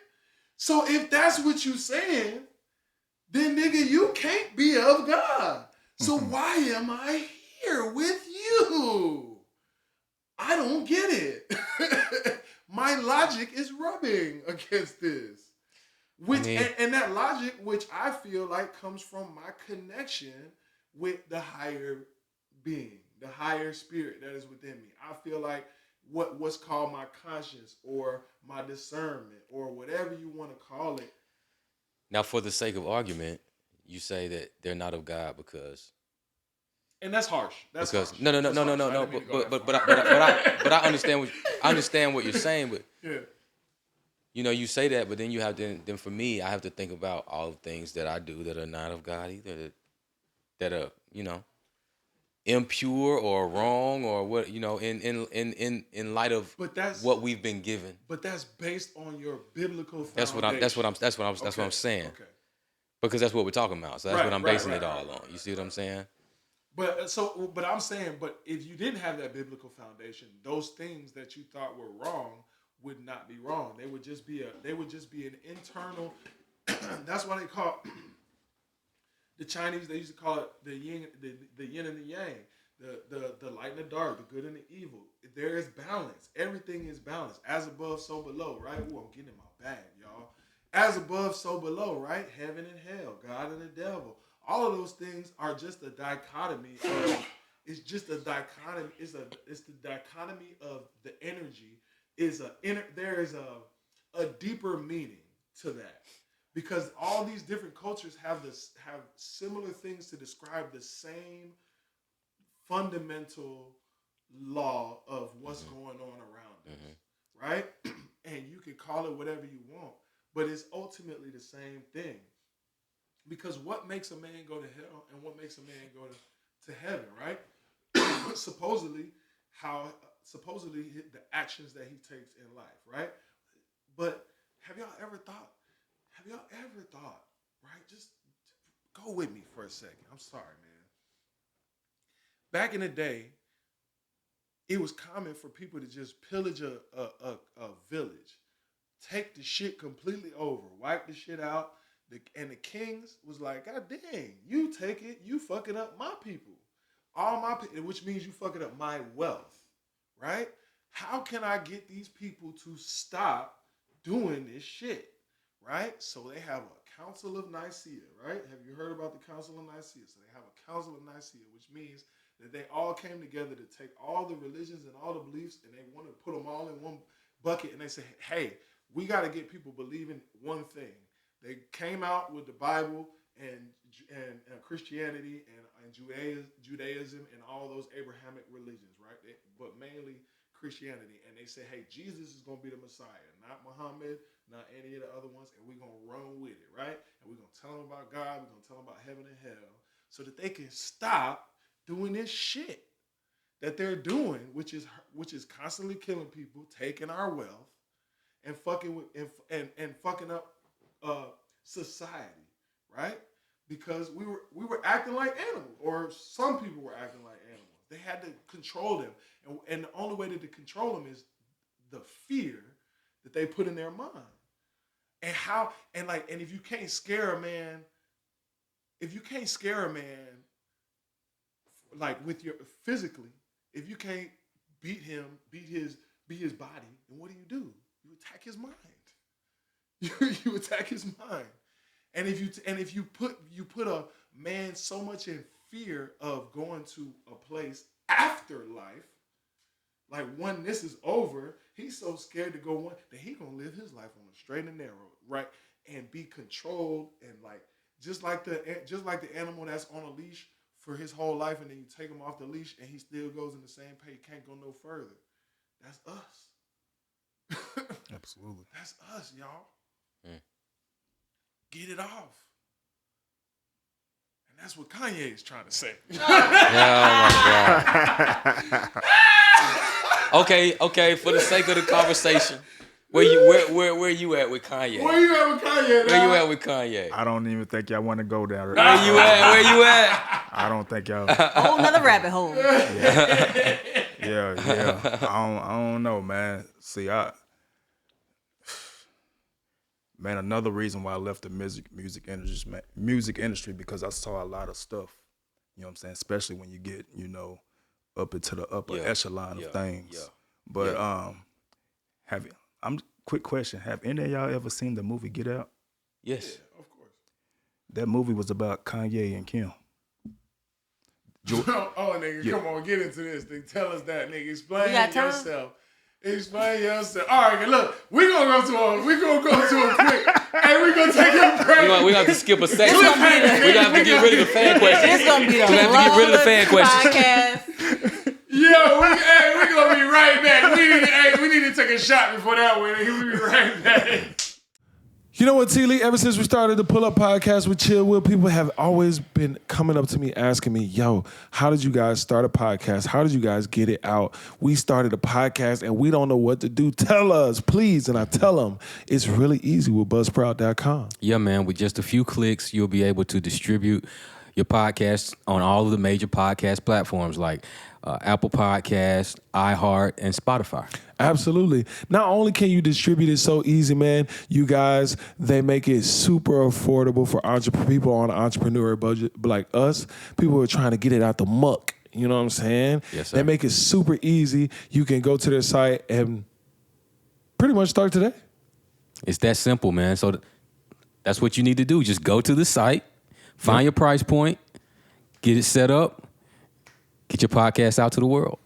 So if that's what you're saying, then nigga, you can't be of God. So why am I here with you? I don't get it. My logic is rubbing against this. And that logic, which I feel like comes from my connection with the higher being, the higher spirit that is within me. I feel like what's called my conscience or my discernment or whatever you want to call it. Now, for the sake of argument, you say that they're not of God because. And that's harsh. That's Because harsh. no. That's harsh. I didn't mean to go that far. But I understand what you're saying. But Yeah. you say that, but then you have to. Then for me, I have to think about all the things that I do that are not of God either. That are impure or wrong or what in light of what we've been given. But that's based on your biblical foundation. That's what I'm saying. Okay. Because that's what we're talking about. So that's what I'm basing it all on. You see what I'm saying? But I'm saying, but if you didn't have that biblical foundation, those things that you thought were wrong would not be wrong. They would just be an internal. That's why they call the Chinese. They used to call it the yin, the yin and the yang, the light and the dark, the good and the evil. There is balance. Everything is balanced. As above, so below. Right? Ooh, I'm getting in my bag, y'all. As above, so below. Right? Heaven and hell, God and the devil. All of those things are just a dichotomy of. It's just a dichotomy. It's the dichotomy of the energy. There is a deeper meaning to that because all these different cultures have similar things to describe the same fundamental law of what's going on around us, right? And you can call it whatever you want, but it's ultimately the same thing. Because what makes a man go to hell and what makes a man go to heaven, right? supposedly the actions that he takes in life, right? But have y'all ever thought, right? Just go with me for a second. I'm sorry, man. Back in the day, it was common for people to just pillage a village, take the shit completely over, wipe the shit out. And the kings was like, God dang, you take it, you fucking up my people. All my people, which means you fucking up my wealth, right? How can I get these people to stop doing this shit, right? So they have a Council of Nicaea, right? Have you heard about the Council of Nicaea? So they have a Council of Nicaea, which means that they all came together to take all the religions and all the beliefs and they want to put them all in one bucket and they say, hey, we got to get people believing one thing. They came out with the Bible and Christianity and Judaism and all those Abrahamic religions, right? But mainly Christianity. And they say, hey, Jesus is going to be the Messiah, not Muhammad, not any of the other ones. And we're going to run with it, right? And we're going to tell them about God. We're going to tell them about heaven and hell so that they can stop doing this shit that they're doing, which is constantly killing people, taking our wealth, and fucking with and fucking up society, right? Because we were acting like animals, or some people were acting like animals. They had to control them, and the only way to control them is the fear that they put in their mind. And if you can't scare a man, like with your physically, if you can't beat him, beat his body, then what do? You attack his mind. You attack his mind. And if you put a man so much in fear of going to a place after life, like when this is over, he's so scared to go one that he gonna live his life on a straight and narrow, right? And be controlled and like just like the animal that's on a leash for his whole life, and then you take him off the leash and he still goes in the same pace, can't go no further. That's us. Absolutely. That's us, y'all. Get it off. And that's what Kanye is trying to say. Okay. For the sake of the conversation, where you at with Kanye? Where you at with Kanye? Where you at with Kanye? I don't even think y'all want to go down there. Where you at? I don't think y'all. Whole nother rabbit hole. Yeah. I don't know, man. See, another reason why I left the music industry because I saw a lot of stuff. You know what I'm saying? Especially when you get, up into the upper echelon of things. Yeah. But quick question: have any of y'all ever seen the movie Get Out? Yes. Yeah, of course. That movie was about Kanye and Kim. Nigga, come on, get into this. Nigga, tell us that, nigga. Explain yourself. Explain yourself. All right, look, we're gonna go to a quick. Hey, we're gonna take a break. We're gonna have to skip a section. We're gonna have to get rid of the fan questions. It's gonna be the We're gonna have to get rid of the fan questions. podcast. Yo, we're gonna be right back. We need to take a shot before that one. We'll be right back. You know what, TLee? Ever since we started the Pull Up Podcast with CHILLW, people have always been coming up to me asking me, yo, how did you guys start a podcast? How did you guys get it out? We started a podcast and we don't know what to do. Tell us, please. And I tell them it's really easy with buzzsprout.com. Yeah, man. With just a few clicks, you'll be able to distribute your podcast on all of the major podcast platforms like Apple Podcasts, iHeart, and Spotify. Absolutely. Not only can you distribute it so easy, man, you guys, they make it super affordable for people on an entrepreneurial budget like us, people who are trying to get it out the muck. You know what I'm saying? Yes, sir. They make it super easy. You can go to their site and pretty much start today. It's that simple, man. So that's what you need to do. Just go to the site, find your price point, get it set up, get your podcast out to the world.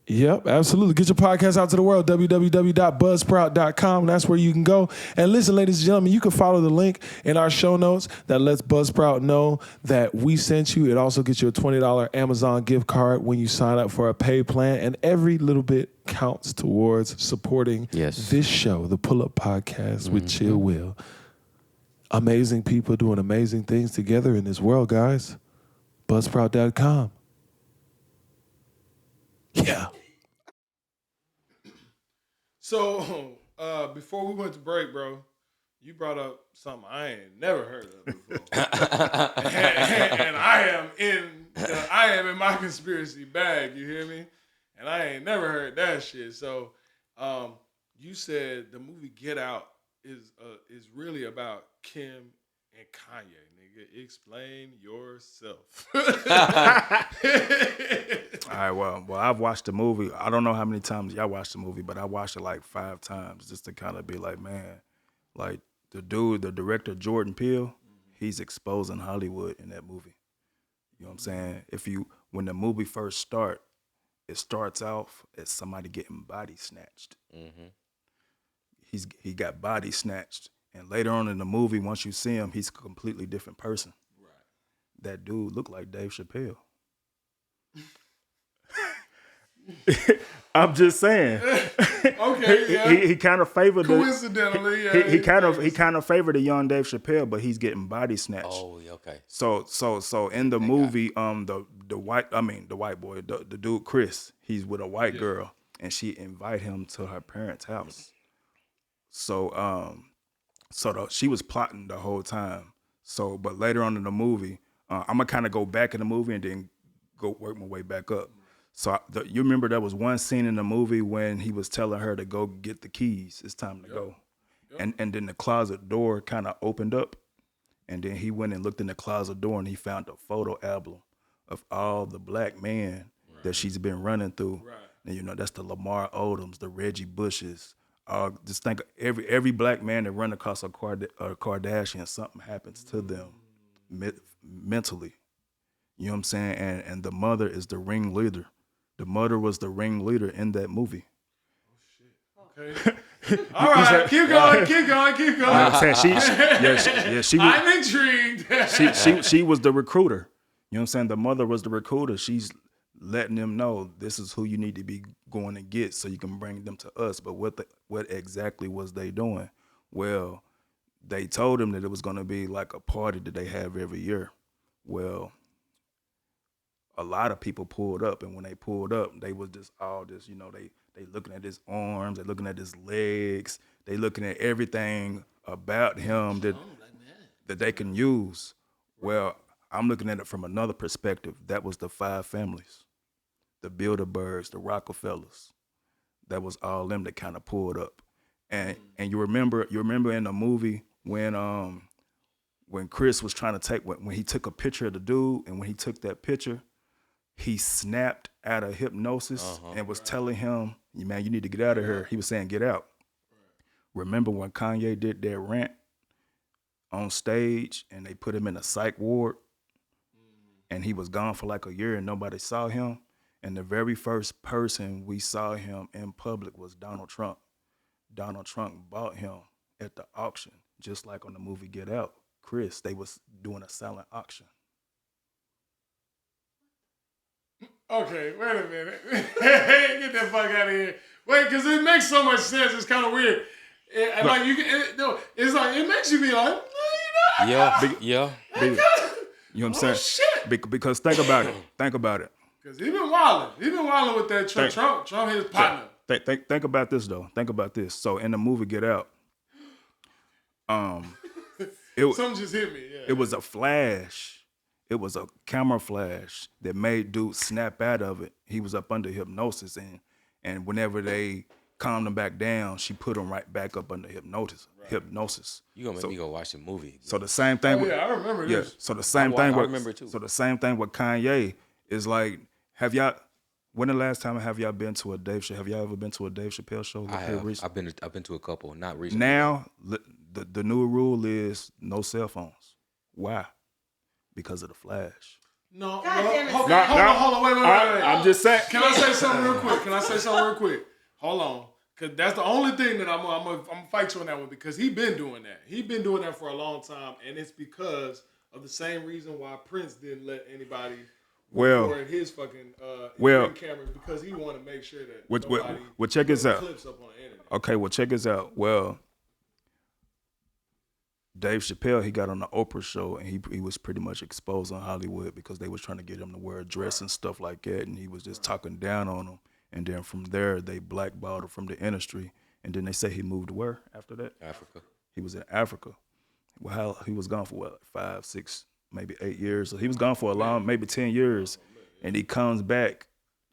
Yep, absolutely. Get your podcast out to the world, www.buzzsprout.com. That's where you can go. And listen, ladies and gentlemen, you can follow the link in our show notes that lets Buzzsprout know that we sent you. It also gets you a $20 Amazon gift card when you sign up for a paid plan. And every little bit counts towards supporting this show, the Pull Up Podcast with CHILLW. Amazing people doing amazing things together in this world, guys. Buzzsprout.com. Yeah. So, before we went to break, bro, you brought up something I ain't never heard of before. and I am in my conspiracy bag, you hear me? And I ain't never heard that shit. So, you said the movie Get Out is really about Kim and Kanye, nigga. Explain yourself. All right, well, I've watched the movie. I don't know how many times y'all watched the movie, but I watched it like 5 times just to kind of be like, man, like the director Jordan Peele, he's exposing Hollywood in that movie. You know what I'm saying? When the movie first it starts off as somebody getting body snatched. Mm-hmm. He got body snatched, and later on in the movie, once you see him, he's a completely different person. Right. That dude looked like Dave Chappelle. I'm just saying. Okay, yeah. He kind of favored coincidentally. Yeah, he kind of favored the young Dave Chappelle, but he's getting body snatched. Oh, okay. So in the movie, the white boy, the dude Chris, he's with a white girl, and she invite him to her parents' house. So she was plotting the whole time. So, but later on in the movie, I'm gonna kind of go back in the movie and then go work my way back up. So you remember there was one scene in the movie when he was telling her to go get the keys. It's time to go. Yep. And then the closet door kind of opened up. And then he went and looked in the closet door and he found a photo album of all the black men that she's been running through. Right. And you know, that's the Lamar Odoms, the Reggie Bushes. Just think of every black man that run across a Kardashian, something happens to them mentally. You know what I'm saying? And the mother is the ringleader. The mother was the ringleader in that movie. Okay. All right, keep going. You know what I'm saying? I'm intrigued. She was the recruiter. You know what I'm saying? The mother was the recruiter. She's letting them know this is who you need to be going to get so you can bring them to us. But what exactly was they doing? Well, they told them that it was going to be like a party that they have every year. Well, a lot of people pulled up, and when they pulled up, they was just all this, you know, they looking at his arms, they looking at his legs, they looking at everything about him that they can use. Well, I'm looking at it from another perspective. That was the 5 families, the Bilderbergs, the Rockefellers. That was all them that kind of pulled up. And you remember in the movie when Chris was trying to take when he took a picture of the dude, and when he took that picture, he snapped out of hypnosis and was telling him, man, you need to get out of here. He was saying, get out. Remember when Kanye did that rant on stage and they put him in a psych ward and he was gone for like a year and nobody saw him? And the very first person we saw him in public was Donald Trump. Donald Trump bought him at the auction, just like on the movie Get Out. Chris, they was doing a silent auction. Okay, wait a minute. Get that fuck out of here. Wait, because it makes so much sense. It's kind of weird. Like you can, no, it's like it makes you be like, no, you know, Yeah. You know what I'm saying? Shit. Because think about it. Think about it. Because he been wilding. He been wilding with that Trump. Trump his partner. Think about this though. Think about this. So in the movie Get Out, Something just hit me. Yeah. it was a flash. It was a camera flash that made dude snap out of it. He was up under hypnosis, and whenever they calmed him back down, she put him right back up under hypnosis. You gonna make me go watch the movie again. So the same thing. I remember this. So the same thing. I remember it too. So the same thing with Kanye is like, have y'all? When the last time have y'all been to a Dave? Have y'all ever been to a Dave Chappelle show? I have. I've been to a couple, not recently. Now the new rule is no cell phones. Why? Because of the flash. No, damn it. hold on, wait. I'm just saying. Can I say something real quick? Hold on. Because that's the only thing that I'm gonna fight you on that one, because he been doing that. He been doing that for a long time, and it's because of the same reason why Prince didn't let anybody record his fucking camera, because he wanted to make sure that nobody check this out. clips up on the internet. Okay, well, check this out. Well, Dave Chappelle, he got on the Oprah show, and he was pretty much exposed on Hollywood because they was trying to get him to wear a dress and stuff like that, and he was just talking down on them. And then from there, they blackballed him from the industry. And then they say he moved where after that? Africa. He was in Africa. Well, he was gone for what, 5, 6, maybe 8 years. So he was gone for a long, maybe 10 years. And he comes back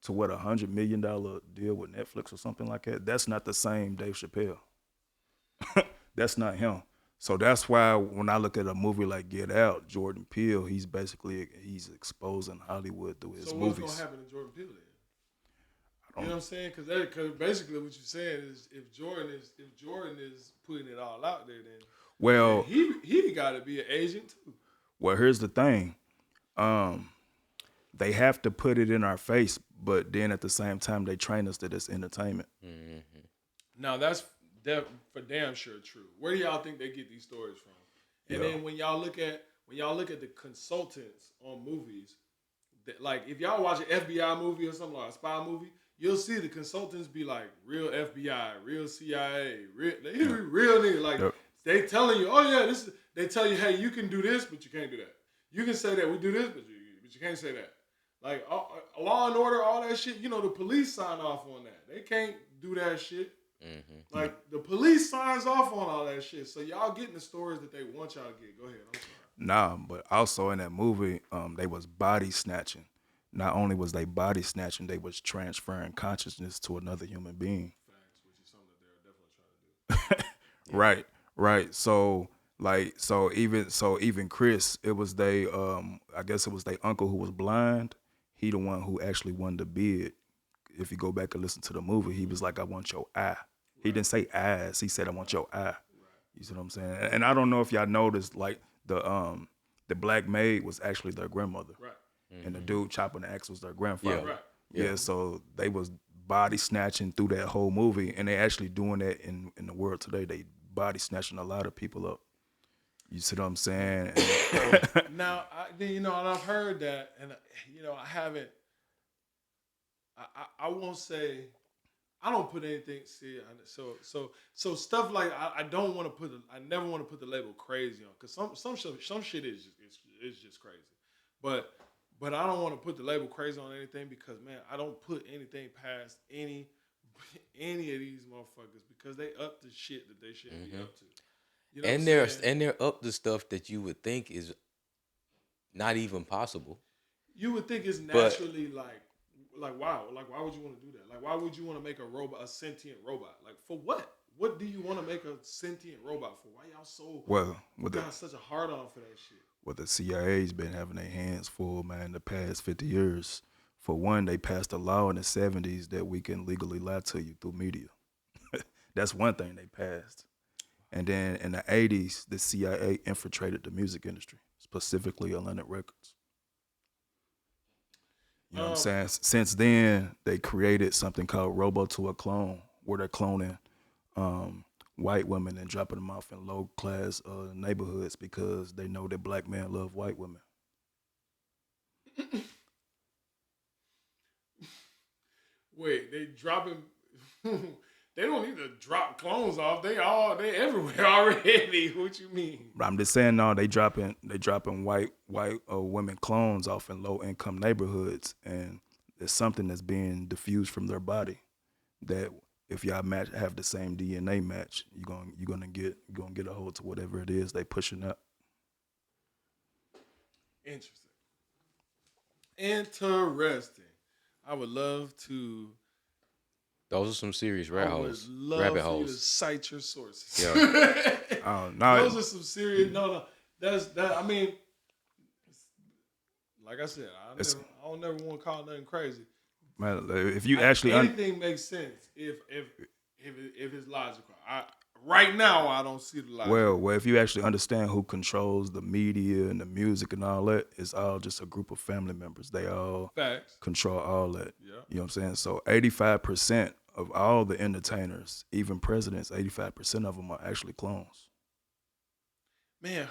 to what, $100 million deal with Netflix or something like that. That's not the same Dave Chappelle. That's not him. So that's why when I look at a movie like Get Out, Jordan Peele, he's exposing Hollywood through his movies. So what's gonna happen to Jordan Peele then? You know what I'm saying? Because basically what you're saying is if Jordan is putting it all out there, then Well, he got to be an agent too. Well, here's the thing. They have to put it in our face, but then at the same time, they train us that it's entertainment. Mm-hmm. Now that's for damn sure true. Where do y'all think they get these stories from? And then when y'all look at the consultants on movies, like if y'all watch an FBI movie or something like a spy movie, you'll see the consultants be like real FBI, real CIA, real niggas. Like they telling you, oh yeah, they tell you, hey, you can do this, but you can't do that. You can say that we do this, but you can't say that. Like Law and Order, all that shit. You know, the police sign off on that. They can't do that shit. Mm-hmm. Like the police signs off on all that shit. So y'all getting the stories that they want y'all to get. Go ahead. I'm sorry. Nah, but also in that movie, they was body snatching. Not only was they body snatching, they was transferring consciousness to another human being. Facts, which is something that they're definitely trying to do. Right. So Like even Chris, it was they I guess it was their uncle who was blind. He the one who actually won the bid. If you go back and listen to the movie, he was like, "I want your eye." He didn't say eyes. He said, "I want your eye." You see what I'm saying? And I don't know if y'all noticed, like the black maid was actually their grandmother, Right. and the dude chopping the axe was their grandfather. Yeah. Right. Yeah, so they was body snatching through that whole movie, and they actually doing that in the world today. They body snatching a lot of people up. You see what I'm saying? Now, and I've heard that, and I haven't. I won't say. I don't put anything. See, so stuff like I don't want to put. I never want to put the label crazy on because some shit is just crazy, but I don't want to put the label crazy on anything because man, I don't put anything past any of these motherfuckers because they up to shit that they shouldn't be up to. You know what I'm saying? And they're up to stuff that you would think is not even possible. You would think it's But naturally like wow, like why would you want to do that? Like why would you want to make a robot, a sentient robot? Like for what? What do you want to make a sentient robot for? Why y'all so Well, with the got such a hard on for that shit? CIA's been having their hands full, man, the past 50 years. For one, they passed a law in the 70s that we can legally lie to you through media. That's one thing they passed. And then in the 80s, the CIA infiltrated the music industry, specifically Atlantic Records. You know what I'm Um, saying? Since then, they created something called Robo to a Clone, where they're cloning um, white women and dropping them off in low class neighborhoods because they know that black men love white women. wait, they dropping. They don't need to drop clones off. They everywhere already. What you mean? But I'm just saying, no, they dropping white women clones off in low income neighborhoods, and there's something that's being diffused from their body that if y'all have the same DNA match, you're gonna get a hold to whatever it is they pushing up. Interesting. Interesting. I would love to. those are some serious I would love rabbit for you to holes. cite your sources. Yeah. No, Those are some serious. No. That's that. I mean, like I said, I don't never want to call nothing crazy. man, if you actually Anything makes sense if it's logical. Right now I don't see the logic. well, if you actually understand who controls the media and the music and all that, it's all just a group of family members. They all Facts. control all that. Yeah. You know what I'm saying? So 85% of all the entertainers, even presidents, 85% of them are actually clones. Man,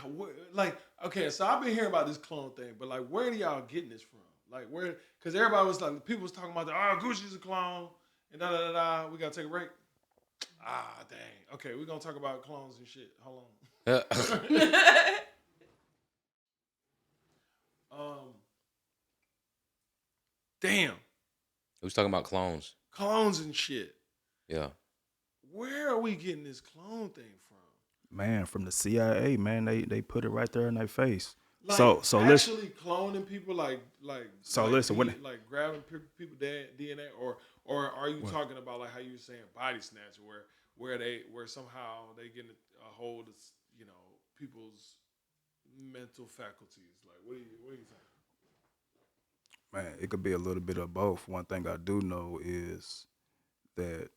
like okay, so I've been hearing about this clone thing, but like, where do y'all getting this from? Like, where? Because everybody was like, people was talking about Gucci's a clone, and da da da da. We gotta take a break. Ah, dang. Okay, we're gonna talk about clones and shit. Hold on. Damn, Who's talking about clones? clones and shit. Yeah. Where are we getting this clone thing from? Man, from the CIA, man, they put it right there in their face. Like, so listen, actually cloning people, like listen, like grabbing people DNA, or are you talking about like how you were saying body snatch, where somehow they get a hold of people's mental faculties? Like, what do you think? man, it could be a little bit of both. One thing I do know is that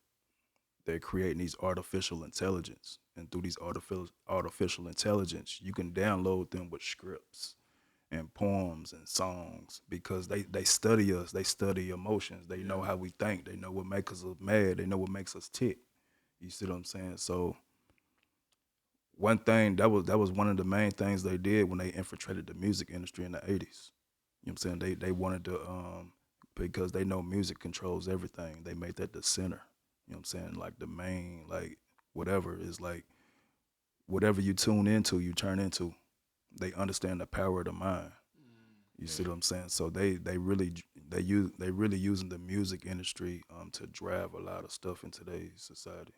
they're creating these artificial intelligence, and through these artificial intelligence, you can download them with scripts and poems and songs because they study us, they study emotions, they know how we think, they know what makes us mad, they know what makes us tick. You see what I'm saying? So one thing that was one of the main things they did when they infiltrated the music industry in the 80s. You know what I'm saying? They wanted to because they know music controls everything. They made that the center. You know what I'm saying? Like the main, like whatever is like whatever you tune into, you turn into. They understand the power of the mind. You see what I'm saying? So they really using the music industry to drive a lot of stuff in today's society.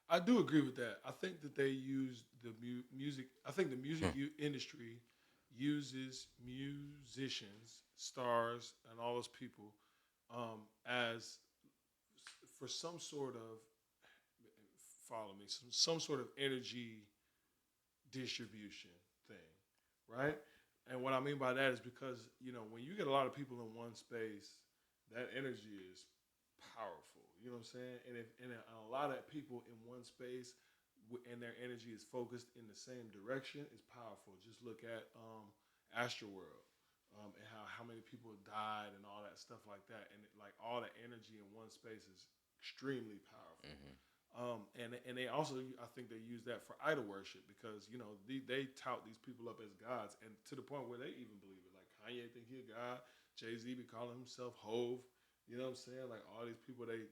I do agree with that. I think that they use the music. I think the music industry uses musicians, stars, and all those people as for some sort of follow me some sort of energy distribution thing, right? And what I mean by that is because, when you get a lot of people in one space, that energy is powerful. You know what I'm saying? And a lot of people in one space and their energy is focused in the same direction is powerful. Just look at Astroworld, and how many people died and all that stuff like that. And like all the energy in one space is extremely powerful. And they also, I think they use that for idol worship because they tout these people up as gods, and to the point where they even believe it. Like Kanye think he a god, Jay-Z be calling himself Hove. You know what I'm saying? Like all these people, they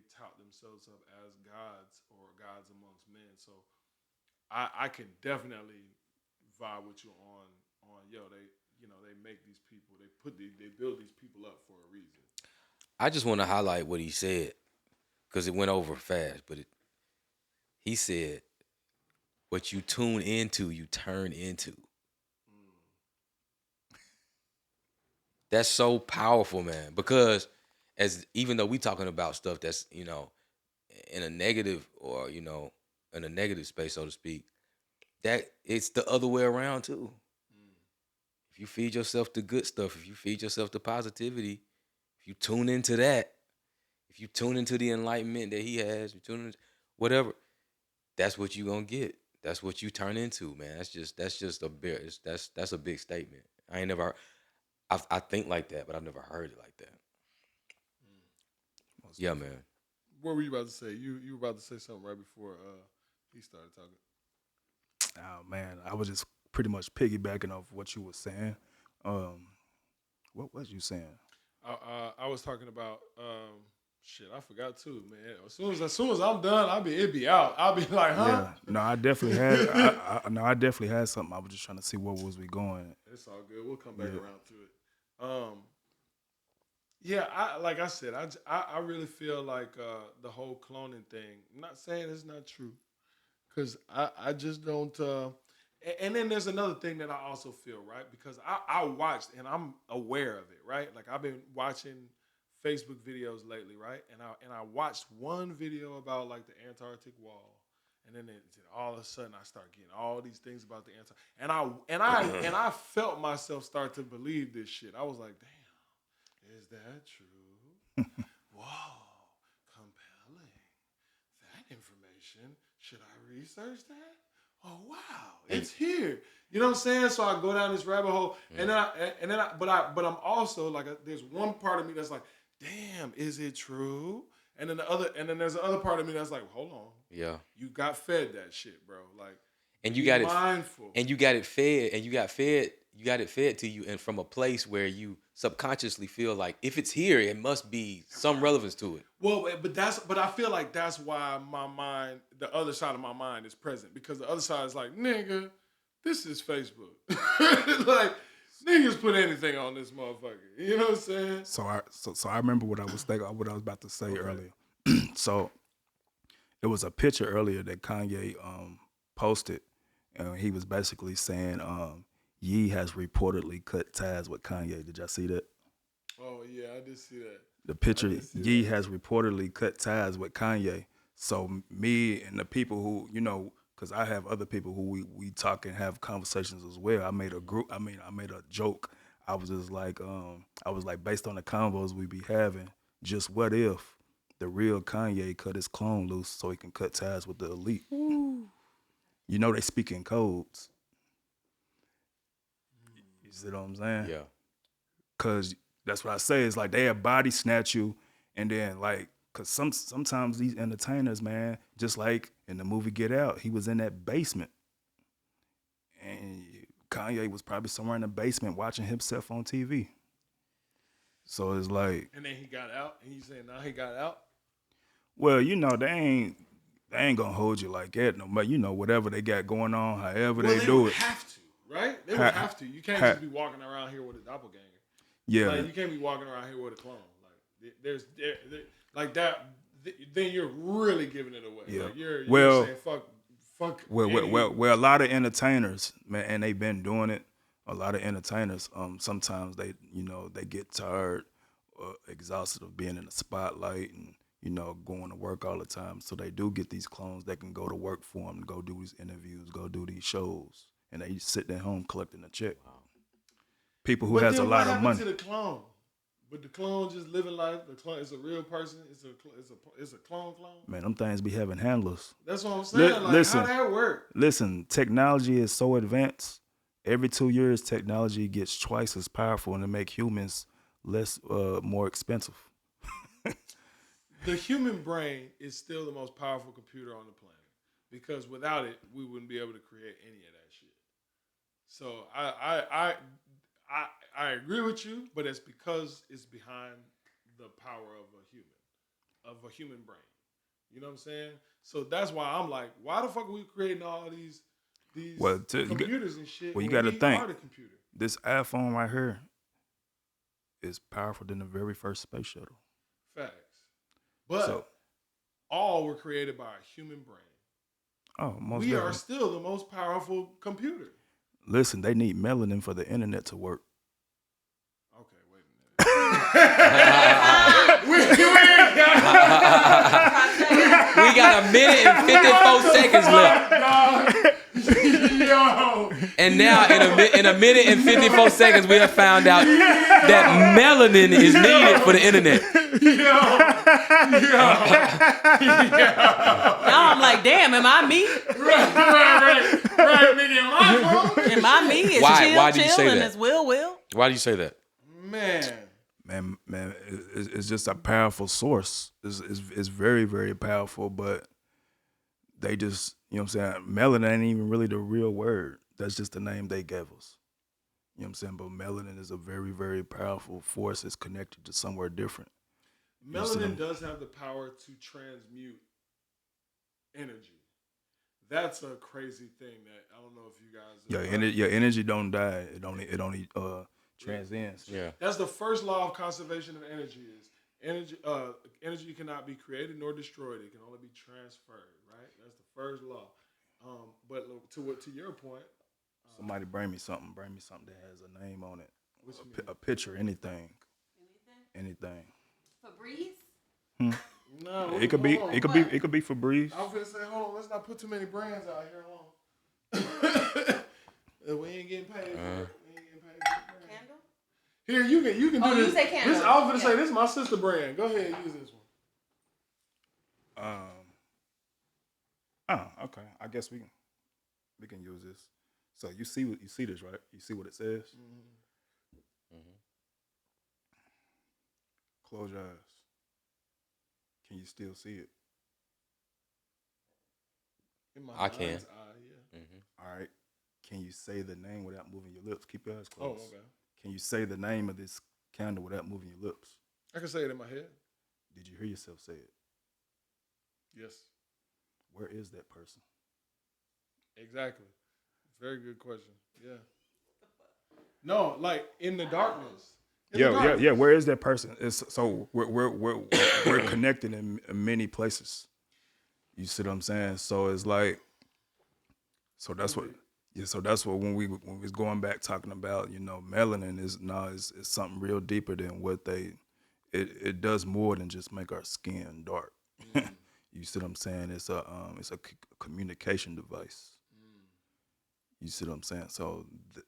tout themselves up as gods or gods amongst men. So I can definitely vibe with you on they make these people, they build these people up for a reason. I just want to highlight what he said because it went over fast, but he said, "What you tune into, you turn into." That's so powerful, man. Because even though we talking about stuff that's in a negative or in a negative space, so to speak, that it's the other way around too. If you feed yourself the good stuff, if you feed yourself the positivity, if you tune into that, if you tune into the enlightenment that he has, you tune into whatever, that's what you gonna get. That's what you turn into, man. That's a big that's a big statement. I ain't never. I think like that, but I've never heard it like that. Yeah, man. What were you about to say? You were about to say something right before he started talking. Oh man, I was just pretty much piggybacking off what you were saying. What was you saying? I was talking about shit. I forgot too, man. As soon as I'm done, it'd be out. I'll be like, huh? Yeah, no, I definitely had. I definitely had something. I was just trying to see where was we going. It's all good. We'll come back around to it. Yeah, like I said, I really feel like the whole cloning thing. I'm not saying it's not true, because I just don't. And then there's another thing that I also feel, right, because I watched and I'm aware of it, right. Like I've been watching Facebook videos lately, right, and I watched one video about like the Antarctic wall, and then all of a sudden I start getting all these things about the Antarctic, and I felt myself start to believe this shit. I was like, damn. Is that true? Whoa, compelling. That information. Should I research that? Oh wow, it's here. You know what I'm saying? So I go down this rabbit hole, and then but I'm also like, there's one part of me that's like, damn, is it true? And then there's the other part of me that's like, hold on, Yeah. you got fed that shit, bro. Like, And you be got it mindful, and you got it fed, and you got it fed to you, and from a place where you subconsciously feel like if it's here, it must be some relevance to it. Well, but I feel like that's why my mind, the other side of my mind, is present, because the other side is like, nigga, this is Facebook. Like, niggas put anything on this motherfucker. You know what I'm saying? So I remember what I was thinking, what I was about to say earlier. So it was a picture earlier that Kanye posted, and he was basically saying Ye has reportedly cut ties with Kanye. Did y'all see that? Oh yeah, I did see that. The picture, Ye has reportedly cut ties with Kanye. So me and the people who, because I have other people who we talk and have conversations as well. I made a joke. I was just like, based on the convos we be having, just what if the real Kanye cut his clone loose so he can cut ties with the elite? Ooh. They speak in codes. You see what I'm saying? Yeah. Cause that's what I say. It's like they'll body snatch you, and then like, cause sometimes these entertainers, man, just like in the movie Get Out, he was in that basement, and Kanye was probably somewhere in the basement watching himself on TV. So it's like, and then he got out, and he's saying now he got out. Well, they ain't gonna hold you like that no matter, whatever they got going on, however they do it. Have to, right? They would have to. You can't just be walking around here with a doppelganger. Yeah. Like, you can't be walking around here with a clone. Like, there's like that. Then you're really giving it away. Yeah. Like, you're saying fuck. Well, a lot of entertainers, man, and they've been doing it. A lot of entertainers, sometimes they get tired or exhausted of being in the spotlight, and going to work all the time. So they do get these clones that can go to work for them, go do these interviews, go do these shows, and they sit at home collecting a check. People who But has a then lot what of happened money. to the clone? But the clone just living life. The clone is a real person. It's a clone. Man, them things be having handlers. That's what I'm saying. Listen. How that work? Listen, technology is so advanced. Every 2 years, technology gets twice as powerful and to make humans more expensive. The human brain is still the most powerful computer on the planet because without it, we wouldn't be able to create any of that shit. So I agree with you, but it's because it's behind the power of a human brain. You know what I'm saying? So that's why I'm like, why the fuck are we creating all these computers and shit? Well, you when got to we think. are the computer. This iPhone right here is powerful than the very first space shuttle. Facts. But all were created by a human brain. Oh, most We are definitely. still the most powerful computer. Listen, they need melanin for the internet to work. Okay, wait a minute. We got a minute and 54 seconds left. Yo. And now in a minute and 54 seconds, we have found out that melanin is needed for the internet. Now I'm like, damn, am I me? Right, nigga. Am I me? It's Why do you chill say and that? it's will. Why do you say that? Man, it's just a powerful source. It's very, very powerful, but they just, you know what I'm saying, melanin ain't even really the real word. That's just the name they gave us. You know what I'm saying? But melanin is a very, very powerful force. It's connected to somewhere different. Melanin does have the power to transmute energy. That's a crazy thing that I don't know if you guys. Your energy don't die. It only transcends. Yeah. That's the first law of conservation of energy. Is energy? Energy cannot be created nor destroyed. It can only be transferred. Right. That's the first law. But to your point, Somebody bring me something that has a name on it. A picture, anything. Febreze? no, It could be Febreze. I was gonna say, hold on, let's not put too many brands out here. Hold on. We ain't getting paid. Candle? Here, you can do Oh, this. you say candle. This, I was gonna say this is my sister brand. Go ahead, use this one. Okay. I guess we can use this. So you see this, right? You see what it says? Mm-hmm. Close your eyes. Can you still see it? In my I can. mind's eye, yeah. Mm-hmm. All right. Can you say the name without moving your lips? Keep your eyes Oh, closed. okay. Can you say the name of this candle without moving your lips? I can say it in my head. Did you hear yourself say it? Yes, Where is that person? exactly. Very good question. Yeah. No, like in the darkness. Yeah. Where is that person? So we're connected in many places. You see what I'm saying? So it's like, so that's what when we was going back talking about, melanin is something real deeper than what it does more than just make our skin dark. You see what I'm saying? It's a communication device. You see what I'm saying? So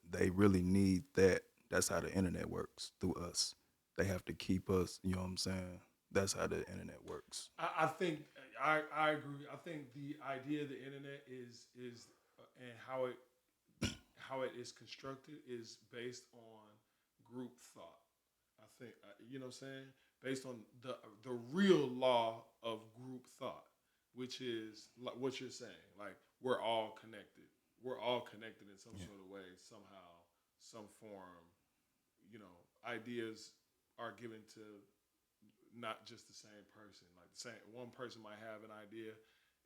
they really need that. That's how the internet works, through us. They have to keep us, you know what I'm saying? That's how the internet works. I think I agree. I think the idea of the internet is and how it is constructed is based on group thought. I think you know what I'm saying, based on the real law of group thought, which is like what you're saying. Like we're all connected. We're all connected in some sort of way, somehow, some form. Ideas are given to not just the same person. Like one person might have an idea,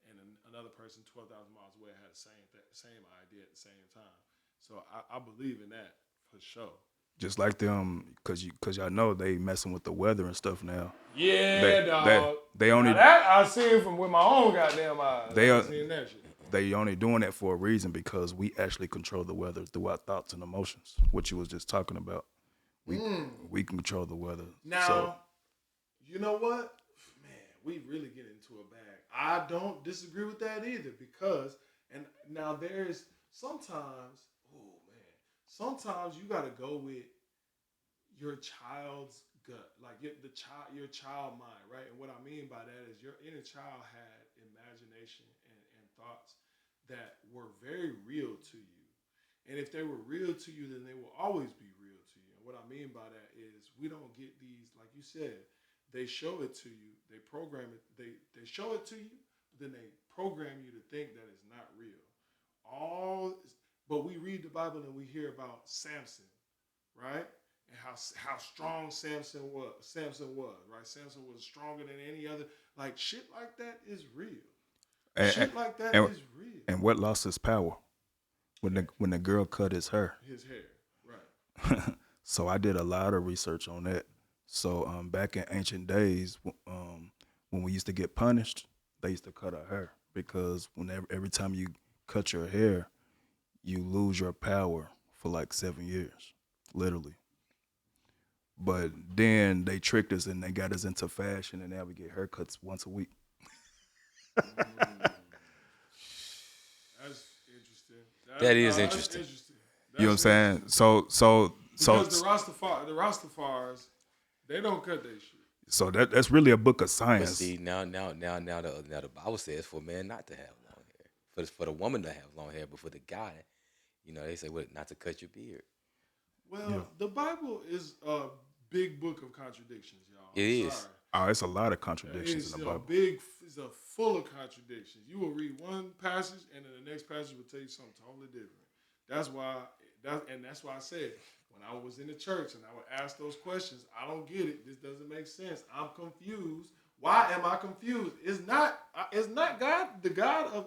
and another person 12,000 miles away had the same idea at the same time. So I believe in that for sure. Just like them, cause y'all know they messing with the weather and stuff now. Yeah, dog. They only now that I seen from with my own goddamn eyes. I seen that shit. They only doing that for a reason, because we actually control the weather through our thoughts and emotions. What you was just talking about. We can control the weather. Now, so, you know what? Man, we really get into a bag. I don't disagree with that either because, and now there's sometimes, oh man, sometimes you got to go with your child's gut, like your child mind, right? And what I mean by that is your inner child had imagination and thoughts that were very real to you. And if they were real to you, then they will always be real to you. And what I mean by that is we don't get these, like you said, they show it to you, they program it, they show it to you, but then they program you to think that it's not real. All but we read the Bible and we hear about Samson, right? And how strong Samson was, right? Samson was stronger than any other. Like shit like that is real. And, Shit like that and, is real. and what lost his power when the girl cut his hair. His hair, right? So I did a lot of research on that. So back in ancient days, when we used to get punished, they used to cut our hair because whenever every time you cut your hair, you lose your power for like 7 years, literally. But then they tricked us and they got us into fashion, and now we get haircuts once a week. That's interesting. That is interesting. You know what I'm saying? So because the Rastafari's, they don't cut their shit. so that's really a book of But science. see, now the Bible says for men not to have long hair, for the woman to have long hair, but for the guy, they say what not to cut your beard. Well, the Bible is a big book of contradictions, y'all. It is. Sorry. Oh, it's a lot of contradictions It's in the Bible. it's a full of contradictions. You will read one passage and then the next passage will tell you something totally different. That's why I said when I was in the church and I would ask those questions, I don't get it. This doesn't make sense. I'm confused. Why am I confused? It's not God,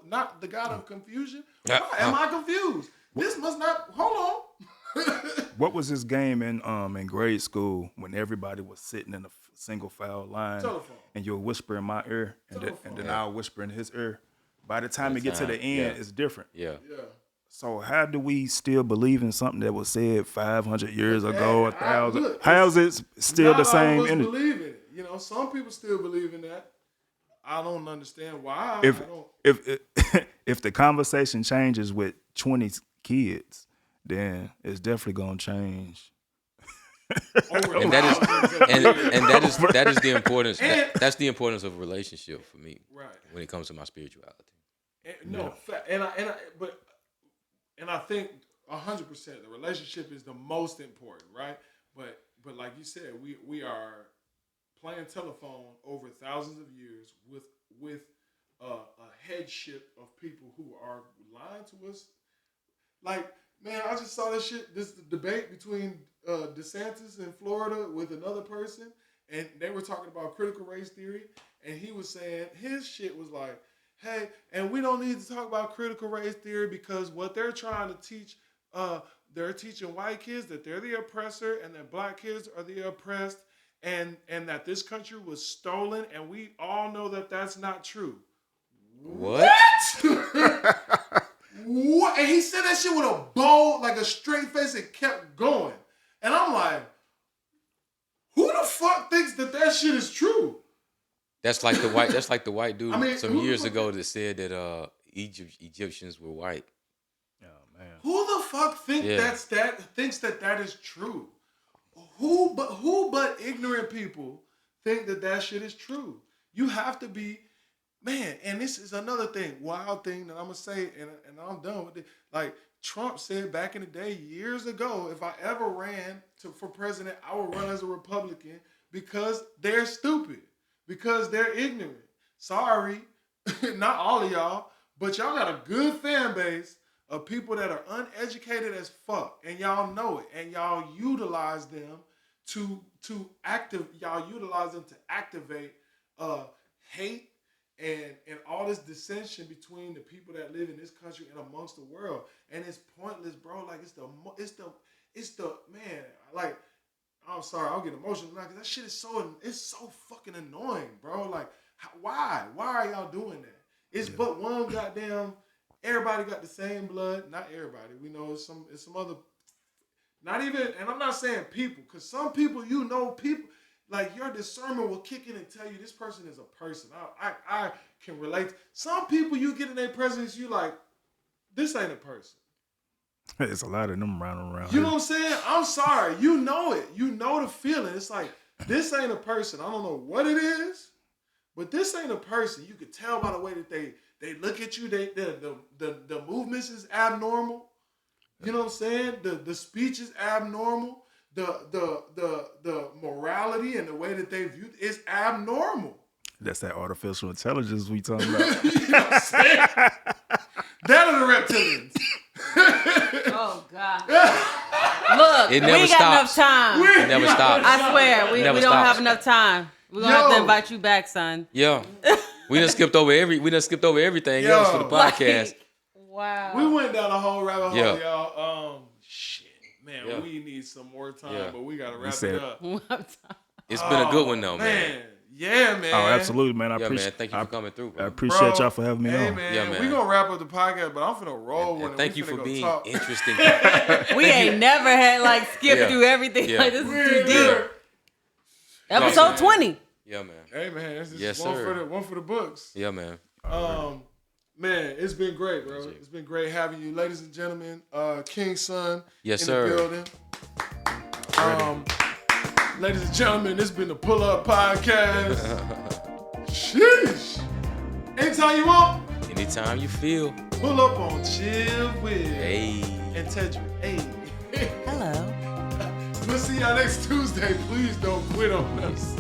not the God of confusion. Why am I confused? This must not. Hold on. What was this game in grade school when everybody was sitting in a single file line Telephone. and you'll whisper in my ear and then I'll whisper in his ear? By the time By it the get to the time, end, yeah. it's different. Yeah. Yeah. So how do we still believe in something that was said 500 years ago, 1,000? Look, How is it still Not the same all of us energy? believe in it. Some people still believe in that. I don't understand why. If I don't. if the conversation changes with 20 kids, then it's definitely gonna change. Over And that thousands is of and years. that is the importance. And- That's the importance of a relationship for me, Right. when it comes to my spirituality. And I think 100% the relationship is the most important, right? But like you said, we are playing telephone over thousands of years with a headship of people who are lying to us. Like, man, I just saw this debate between DeSantis in Florida with another person, and they were talking about critical race theory, and he was saying his shit was like, hey, and we don't need to talk about critical race theory because what they're trying to teach, they're teaching white kids that they're the oppressor and that black kids are the oppressed, and that this country was stolen, and we all know that that's not true. What? What? And he said that shit with a bold, like a straight face, and kept going. And I'm like, who the fuck thinks that shit is true? That's like the white dude I mean, some years ago that said that Egyptians were white. Oh man. Who the fuck thinks that is true? Who but ignorant people think that shit is true? You have to be, man. And this is another thing, wild thing that I'm gonna say, and I'm done with it. Like Trump said back in the day, years ago, if I ever ran for president, I would run as a Republican because they're stupid, because they're ignorant. Sorry, not all of y'all, but y'all got a good fan base of people that are uneducated as fuck, and y'all know it, and y'all utilize them to activate hate and all this dissension between the people that live in this country and amongst the world, and it's pointless, bro. Like it's the man. Like, I'm sorry, I'll get emotional now because that shit is so fucking annoying, bro. Like, why are y'all doing that? It's but one goddamn. Everybody got the same blood. Not everybody. We know it's some other. Not even, and I'm not saying people, because some people, people. like your discernment will kick in and tell you this person is a person. I can relate. Some people you get in their presence, you like, this ain't a person. It's a lot of them around You here. know what I'm saying? I'm sorry. You know it. You know the feeling. It's like, this ain't a person. I don't know what it is, but this ain't a person. You could tell by the way that they look at you. The movements is abnormal. You know what I'm saying? The speech is abnormal. The morality and the way that they view is abnormal. That's that artificial intelligence we talking about. You know what I'm saying? That are the reptilians. Oh God! Look, It we never ain't got enough stops. time. It never stops. I swear, we Never don't stops. have enough time. We're gonna have to Yo. invite you back, son. Yeah. We done skipped over everything Yo. else for the podcast. Like, wow. We went down a whole rabbit hole, Yeah. y'all. Shit, man, Yeah. we need some more time, Yeah. but we gotta wrap said- it up. It's been a good one though, man. Yeah, man. Oh, absolutely, man. I Yeah, appreciate. man. Thank you for coming through, I bro. appreciate Bro, y'all for having me hey, on. man, Yeah, man. we gonna wrap up the podcast, but I'm finna roll And one. and thank we you for finna go being talk. interesting. We ain't never had like skipped Yeah. through everything. Yeah. Like this is We too ain't deep. never- Episode 20. Yeah, man. Hey, man, this is Yes, one sir. for the books. Yeah, man. Man, it's been great, bro. It's been great having you, ladies and gentlemen. King's son Yes, in sir. the building. Ladies and gentlemen, this has been the Pull Up Podcast. Sheesh. Anytime you want, Anytime you feel. pull up on Chill Will Hey. and Tedra. Hey. Hello. We'll see y'all next Tuesday. Please don't quit on us.